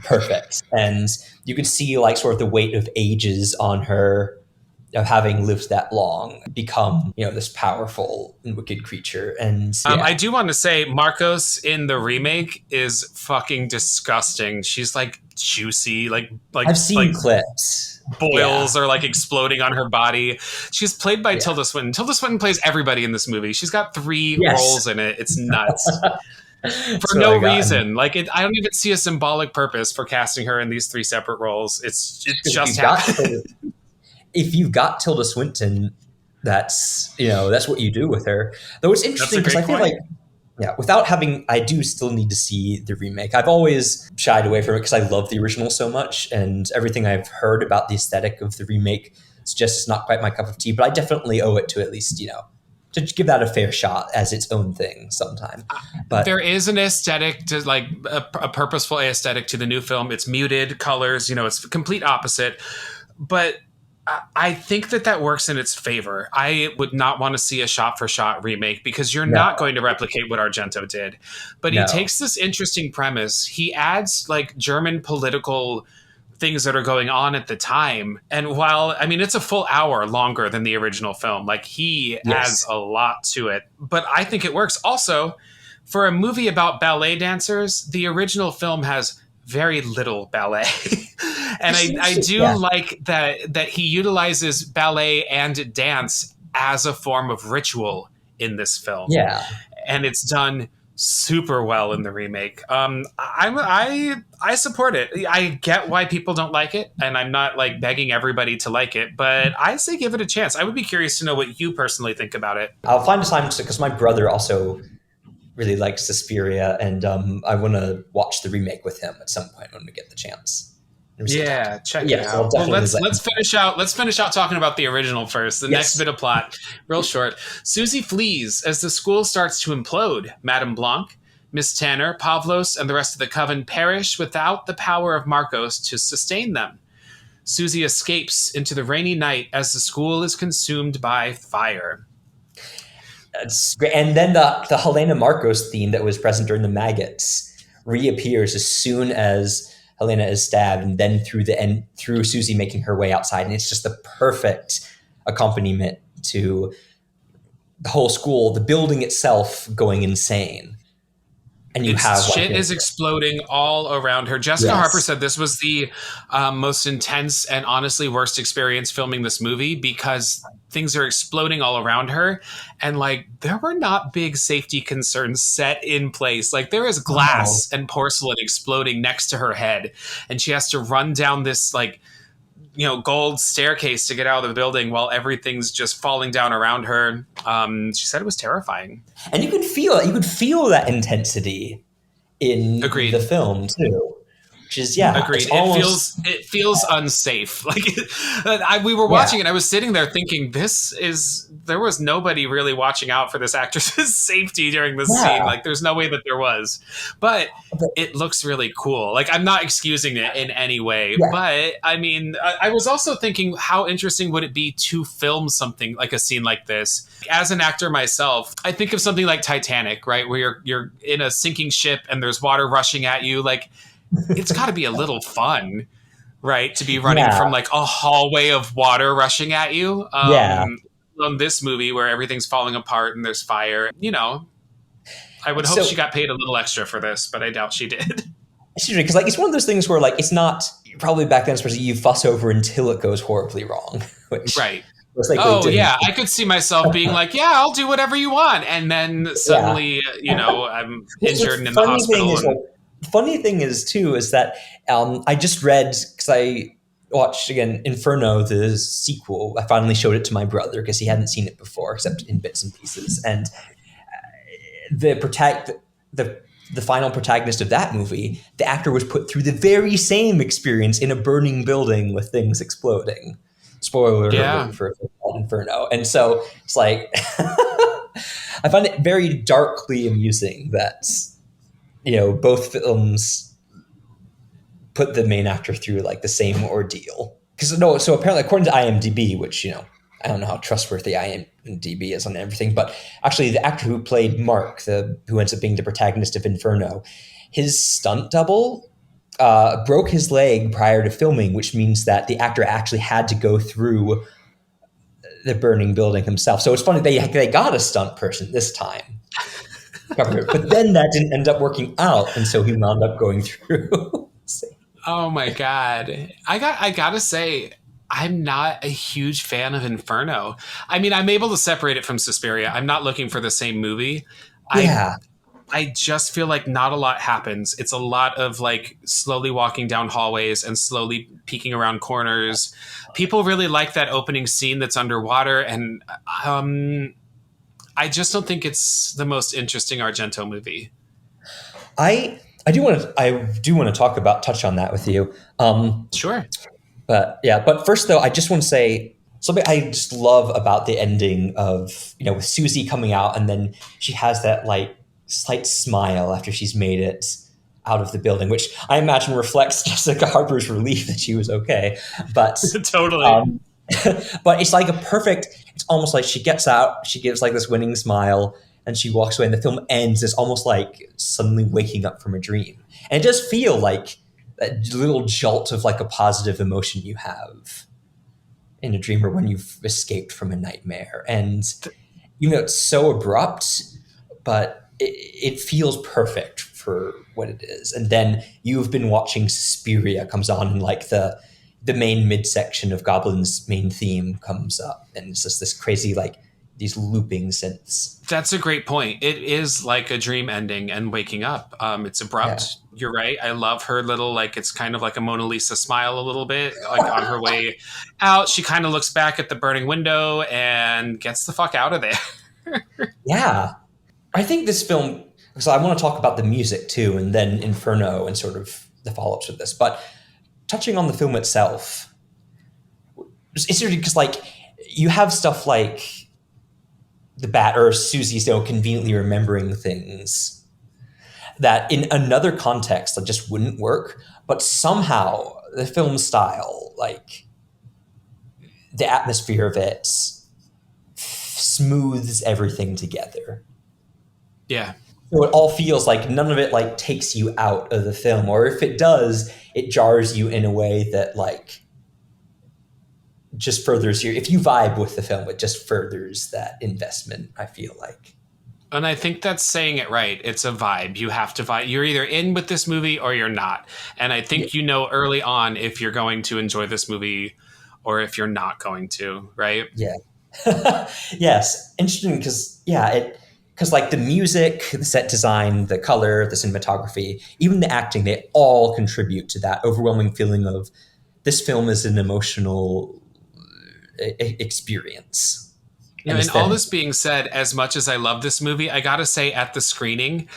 perfect. And you could see like sort of the weight of ages on her, of having lived that long, become, this powerful and wicked creature. And I do want to say Marcos in the remake is fucking disgusting. She's like juicy, like I've seen clips. Boils are like exploding on her body. She's played by Tilda Swinton. Tilda Swinton plays everybody in this movie. She's got 3 roles in it. It's nuts. For no reason. Like I don't even see a symbolic purpose for casting her in these 3 separate roles. It's just happening. If you've got Tilda Swinton, that's what you do with her. Though it's interesting because I feel like without having, I do still need to see the remake. I've always shied away from it because I love the original so much, and everything I've heard about the aesthetic of the remake suggests it's not quite my cup of tea, but I definitely owe it to at least, to give that a fair shot as its own thing sometime. But there is an aesthetic to like a purposeful aesthetic to the new film. It's muted colors, it's complete opposite, but I think that works in its favor. I would not want to see a shot-for-shot remake because you're not going to replicate what Argento did. But he takes this interesting premise. He adds like German political things that are going on at the time. And while, I mean, it's a full hour longer than the original film. Like he adds a lot to it. But I think it works. Also, for a movie about ballet dancers, the original film has very little ballet. And I do like that he utilizes ballet and dance as a form of ritual in this film. Yeah. And it's done super well in the remake. I support it. I get why people don't like it, and I'm not like begging everybody to like it, but I say give it a chance. I would be curious to know what you personally think about it. I'll find a time because my brother also really likes Suspiria, and I want to watch the remake with him at some point when we get the chance. Yeah, check it out. Well, let's finish out talking about the original first. The next bit of plot, real short. Susie flees as the school starts to implode. Madame Blanc, Miss Tanner, Pavlos, and the rest of the coven perish without the power of Marcos to sustain them. Susie escapes into the rainy night as the school is consumed by fire. That's great. And then the Helena Marcos theme that was present during the Maggots reappears as soon as Helena is stabbed, and then through Susie making her way outside. And it's just the perfect accompaniment to the whole school, the building itself going insane. And shit is exploding all around her. Jessica Harper said this was the most intense and honestly worst experience filming this movie because things are exploding all around her. And like, there were not big safety concerns set in place. Like there is glass and porcelain exploding next to her head. And she has to run down this like, gold staircase to get out of the building while everything's just falling down around her. She said it was terrifying. And you could feel that intensity in the film too. which is, yeah, it's Agreed. almost, It feels unsafe. Like we were yeah, watching it, I was sitting there thinking, there was nobody really watching out for this actress's safety during this scene. yeah. Like there's no way that there was, but But, it looks really cool. Like I'm not excusing it in any way, yeah, but I mean, I was also thinking, how interesting would it be to film something like a scene like this? As an actor myself, I think of something like Titanic, right, where you're in a sinking ship and there's water rushing at you, like it's got to be a little fun, right? To be running yeah, from like a hallway of water rushing at you. yeah. On this movie where everything's falling apart and there's fire, I would hope So, she got paid a little extra for this, but I doubt she did. because like it's one of those things where like it's not probably back then, especially you fuss over until it goes horribly wrong, which Right. most likely Oh didn't. yeah, I could see myself being like, "Yeah, I'll do whatever you want," and then Yeah. suddenly, I'm The injured and in the funny thing hospital. is, And the funny thing is too, is that I just read, because I watched again Inferno, the sequel. I finally showed it to my brother because he hadn't seen it before, except in bits and pieces. And the the final protagonist of that movie, the actor was put through the very same experience in a burning building with things exploding. Spoiler yeah, alert for Inferno. And so it's like I find it very darkly amusing that both films put the main actor through like the same ordeal. Because no, so apparently according to IMDb, which I don't know how trustworthy IMDb is on everything, but actually the actor who played Mark, who ends up being the protagonist of Inferno, his stunt double broke his leg prior to filming, which means that the actor actually had to go through the burning building himself. So it's funny they got a stunt person this time, but then that didn't end up working out, and so he wound up going through. oh my god, I gotta say, I'm not a huge fan of Inferno. I mean, I'm able to separate it from Suspiria. I'm not looking for the same movie. I Yeah, I just feel like not a lot happens. It's a lot of like slowly walking down hallways and slowly peeking around corners. People really like that opening scene that's underwater, and I just don't think it's the most interesting Argento movie. I do want to touch on that with you. Sure. But first though, I just want to say something I just love about the ending of with Susie coming out, and then she has that like slight smile after she's made it out of the building, which I imagine reflects Jessica Harper's relief that she was okay. But Totally. um, but it's like a perfect. It's almost like she gets out, she gives like this winning smile, and she walks away. And the film ends. It's almost like suddenly waking up from a dream, and it does feel like that little jolt of like a positive emotion you have in a dream or when you've escaped from a nightmare. And it's so abrupt, but it feels perfect for what it is. And then you've been watching Suspiria comes on, and like the main midsection of Goblin's main theme comes up, and it's just this crazy like these looping synths. That's a great point. It is like a dream ending and waking up. It's abrupt. Yeah. You're right. I love her little, like, it's kind of like a Mona Lisa smile a little bit. Like on her way out, she kind of looks back at the burning window and gets the fuck out of there. Yeah. I think this film, because I want to talk about the music too, and then Inferno and sort of the follow-ups with this. But touching on the film itself, it's interesting because like you have stuff like the bat or Susie's conveniently remembering things that in another context that just wouldn't work, but somehow the film style, like the atmosphere of it, smooths everything together. Yeah. So it all feels like none of it like takes you out of the film, or if it does, it jars you in a way that like just furthers if you vibe with the film, it just furthers that investment, I feel like. And I think that's saying it right. It's a vibe. You have to vibe. You're either in with this movie or you're not. And I think early on if you're going to enjoy this movie or if you're not going to, right? Yeah. Yes. Interesting because like the music, the set design, the color, the cinematography, even the acting, they all contribute to that overwhelming feeling of this film is an emotional experience. And all this being said, as much as I love this movie, I gotta say at the screening,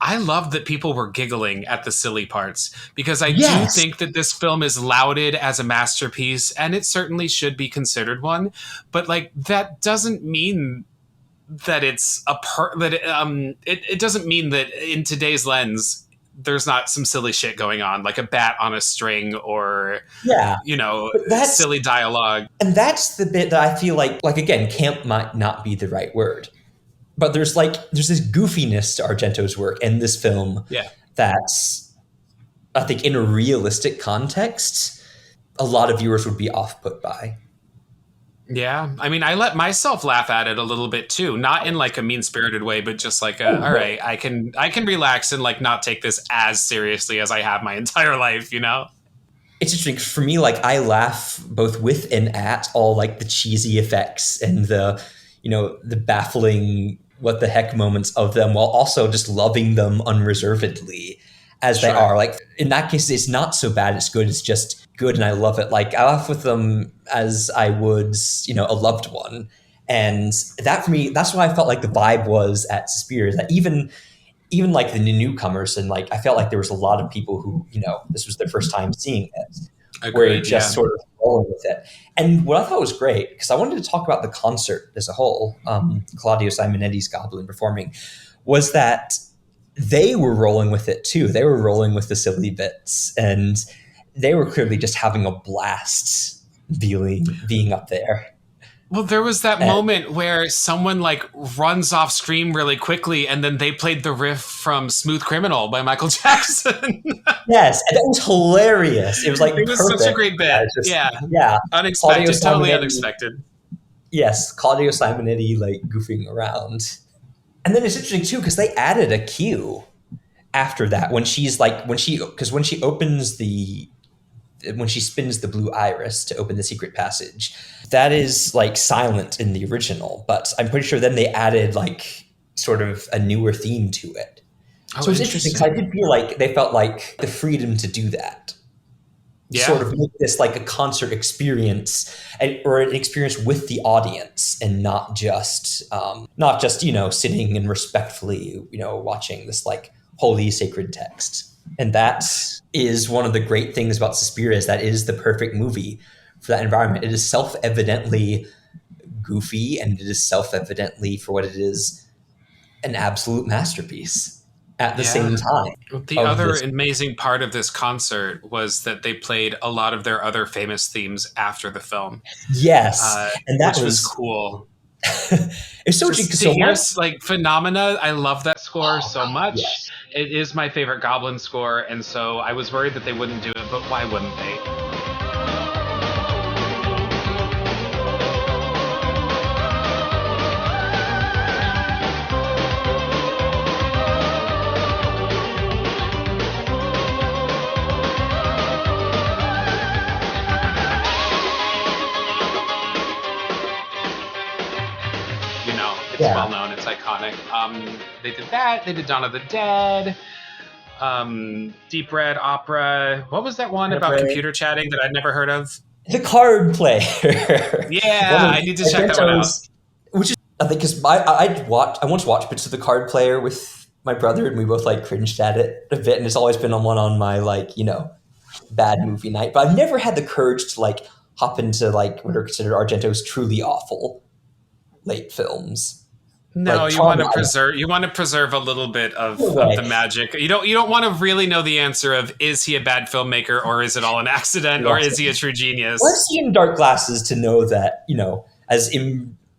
I love that people were giggling at the silly parts, because I do Yes. think that this film is lauded as a masterpiece, and it certainly should be considered one. But like, that doesn't mean that it doesn't mean that in today's lens there's not some silly shit going on, like a bat on a string, or Yeah. But silly dialogue. and that's the bit that I feel like again, camp might not be the right word. But there's this goofiness to Argento's work in this film Yeah. that's, I think, in a realistic context, a lot of viewers would be off-put by. Yeah, I mean, I let myself laugh at it a little bit too, not in like a mean-spirited way, but just like, all right, I can relax and like not take this as seriously as I have my entire life, you know? It's interesting for me. Like, I laugh both with and at all like the cheesy effects and the baffling what the heck moments of them, while also just loving them unreservedly as they Sure. are. Like, in that case, it's not so bad, it's good, it's just good, and I love it. Like, I laugh with them as I would, a loved one. And that, for me, that's what I felt like the vibe was at Suspiria, is that even like the newcomers, and like I felt like there was a lot of people who, this was their first time seeing it, where it just sort of rolling with it. And what I thought was great, because I wanted to talk about the concert as a whole, Claudio Simonetti's Goblin performing, was that they were rolling with it too. They were rolling with the silly bits, and they were clearly just having a blast being up there. Well, there was that moment where someone like runs off screen really quickly, and then they played the riff from Smooth Criminal by Michael Jackson. Yes, and that was hilarious. It was like, it was perfect. such a great bit. Yeah. Unexpected, totally unexpected. Yes, Claudio Simonetti like goofing around. And then it's interesting too, because they added a cue after that when she spins the blue iris to open the secret passage. That is like silent in the original, but I'm pretty sure then they added like sort of a newer theme to it. So it's interesting, because I did feel like they felt like the freedom to do that. Yeah. Sort of make this like a concert experience, or an experience with the audience, and not just sitting and respectfully watching this like holy sacred text. And that is one of the great things about Suspiria, is that it is the perfect movie for that environment. It is self-evidently goofy, and it is self-evidently, for what it is, an absolute masterpiece at the same time. The other amazing part of this concert was that they played a lot of their other famous themes after the film. Yes, and that was cool. It's so interesting. Like Phenomena, I love that score so much. Yes. It is my favorite Goblin score, and so I was worried that they wouldn't do it, but why wouldn't they? It's well known. It's iconic. They did that. They did Dawn of the Dead. Deep Red Opera. What was that one about computer chatting that I'd never heard of? The Card Player. Yeah, I need to check that one out. Which is, I think, because I once watched bits of The Card Player with my brother, and we both like cringed at it a bit, and it's always been on my bad movie night. But I've never had the courage to like hop into like what are considered Argento's truly awful late films. No, you want to preserve a little bit of the magic. You don't want to really know the answer of, is he a bad filmmaker, or is it all an accident, or is he a true genius? Well, I've seen Dark Glasses to know that, as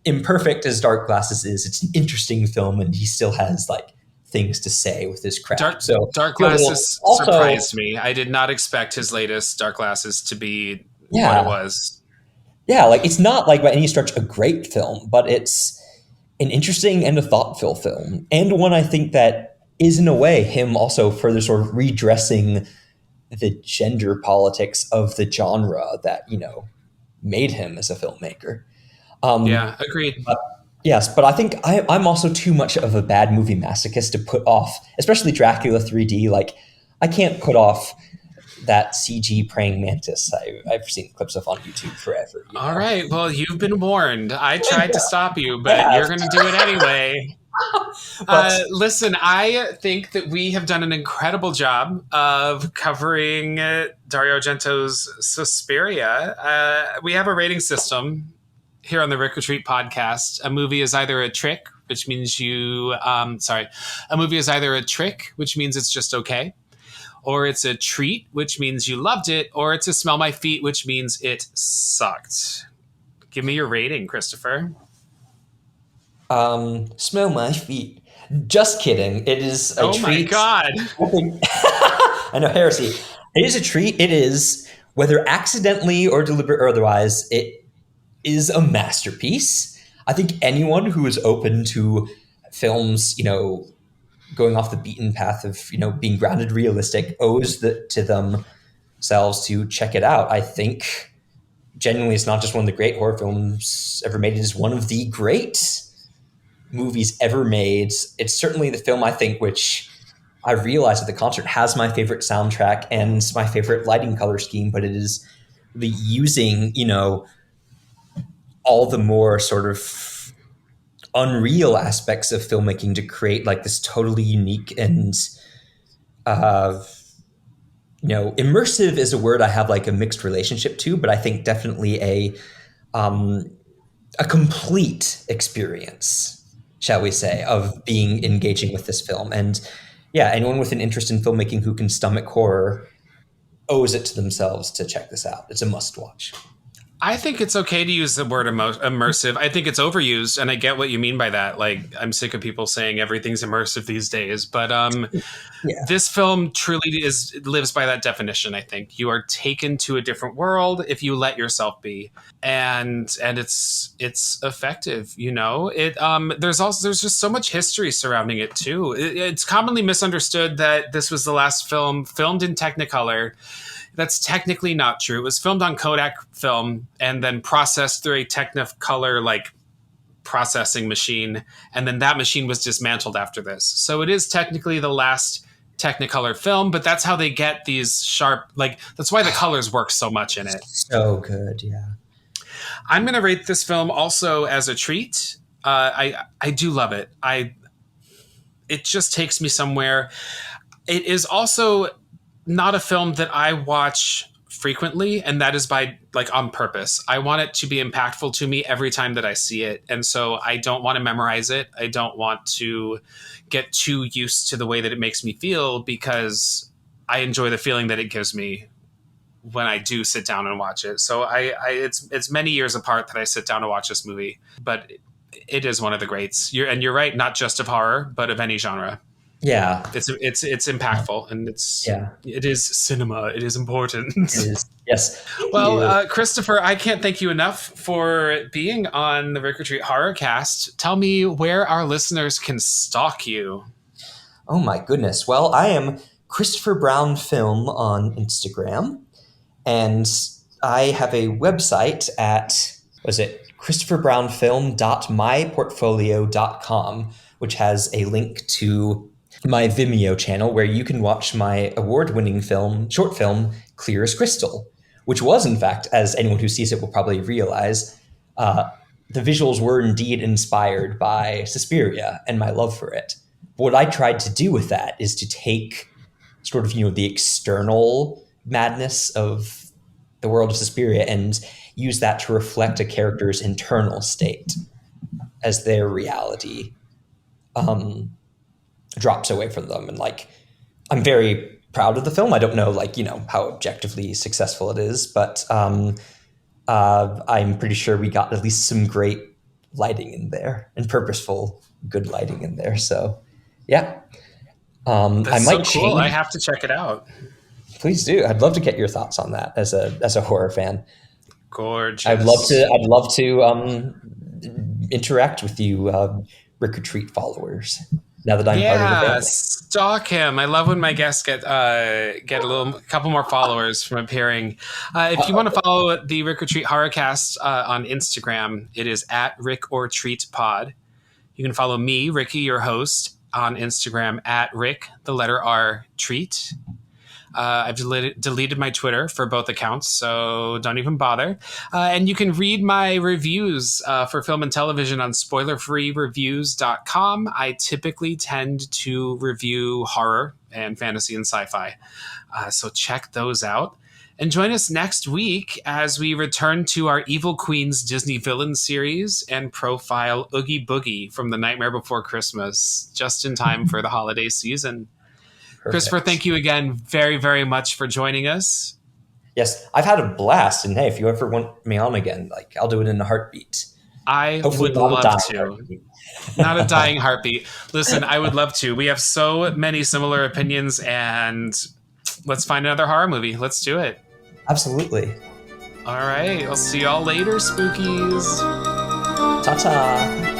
imperfect as Dark Glasses is, it's an interesting film, and he still has like things to say with his craft. Dark Glasses surprised me. I did not expect his latest Dark Glasses to be what it was. Yeah, like it's not like by any stretch a great film, but it's an interesting and a thoughtful film, and one I think that is in a way him also further sort of redressing the gender politics of the genre that made him as a filmmaker. Agreed. But I think I'm also too much of a bad movie masochist to put off, especially Dracula 3D. Like, I can't put off that CG praying mantis I've seen clips of on YouTube forever. All right. Well, you've been warned. I tried to stop you, but you're going to do it anyway. But Listen, I think that we have done an incredible job of covering Dario Argento's Suspiria. We have a rating system here on the Rick Retreat podcast. A movie is either a trick, which means a movie is either a trick, which means it's just okay, or it's a treat, which means you loved it, or it's a smell my feet, which means it sucked. Give me your rating, Christopher. smell my feet. Just kidding. It is a Oh my treat. God. I know, heresy. It is a treat. It is, whether accidentally or deliberate or otherwise, it is a masterpiece. I think anyone who is open to films, going off the beaten path of, being grounded realistic owes to themselves to check it out. I think genuinely it's not just one of the great horror films ever made. It is one of the great movies ever made. It's certainly the film, I think, which I realized at the concert has my favorite soundtrack and my favorite lighting color scheme, but it is the using, all the more sort of unreal aspects of filmmaking to create like this totally unique and immersive is a word I have like a mixed relationship to, but I think definitely a complete experience, shall we say, of being engaging with this film. And yeah, anyone with an interest in filmmaking who can stomach horror owes it to themselves to check this out. It's a must watch. I think it's okay to use the word immersive. I think it's overused, and I get what you mean by that. Like, I'm sick of people saying everything's immersive these days, but this film truly lives by that definition. I think you are taken to a different world if you let yourself be, and it's effective. There's just so much history surrounding it too. It's commonly misunderstood that this was the last film filmed in Technicolor. That's technically not true. It was filmed on Kodak film and then processed through a Technicolor processing machine, and then that machine was dismantled after this. So it is technically the last Technicolor film, but that's how they get these sharp, that's why the colors work so much in it. So good, yeah. I'm going to rate this film also as a treat. I do love it. It just takes me somewhere. It is also not a film that I watch frequently, and that is by on purpose. I want it to be impactful to me every time that I see it, and so I don't want to memorize it. I don't want to get too used to the way that it makes me feel, because I enjoy the feeling that it gives me when I do sit down and watch it. So it's many years apart that I sit down to watch this movie, but it is one of the greats. You're right, not just of horror, but of any genre. Yeah, it's impactful, and it is cinema. It is important. It is. Yes. Well, Christopher, I can't thank you enough for being on the Rick Retreat Horrorcast. Tell me where our listeners can stalk you. Oh my goodness. Well, I am Christopher Brown Film on Instagram, and I have a website at christopherbrownfilm.myportfolio.com, which has a link to my Vimeo channel where you can watch my award-winning short film, Clear as Crystal, which was, in fact, as anyone who sees it will probably realize, the visuals were indeed inspired by Suspiria and my love for it. But what I tried to do with that is to take sort of, the external madness of the world of Suspiria and use that to reflect a character's internal state as their reality drops away from them. And I'm very proud of the film. I don't know how objectively successful it is, but I'm pretty sure we got at least some great lighting in there and purposeful good lighting in there. So yeah. That's I might so cool. I have to check it out. Please do. I'd love to get your thoughts on that as a horror fan. Gorgeous. I'd love to interact with you, Rick Retreat followers. Now that I'm part of the family. Stalk him. I love when my guests get a couple more followers from appearing. If you want to follow the Rick Retreat Horrorcast on Instagram, it is at Rick or Treat Pod. You can follow me, Ricky, your host, on Instagram at Rick, the letter R, Treat. I've deleted my Twitter for both accounts, so don't even bother. And you can read my reviews for film and television on spoilerfreereviews.com. I typically tend to review horror and fantasy and sci-fi, so check those out. And join us next week as we return to our Evil Queens Disney Villain series and profile Oogie Boogie from The Nightmare Before Christmas, just in time for the holiday season. Perfect. Christopher, thank you again very, very much for joining us. Yes, I've had a blast. And hey, if you ever want me on again, like, I'll do it in a heartbeat. I would love to. Not a dying heartbeat. Listen, I would love to. We have so many similar opinions, and let's find another horror movie. Let's do it. Absolutely. All right. I'll see y'all later, spookies. Ta-ta.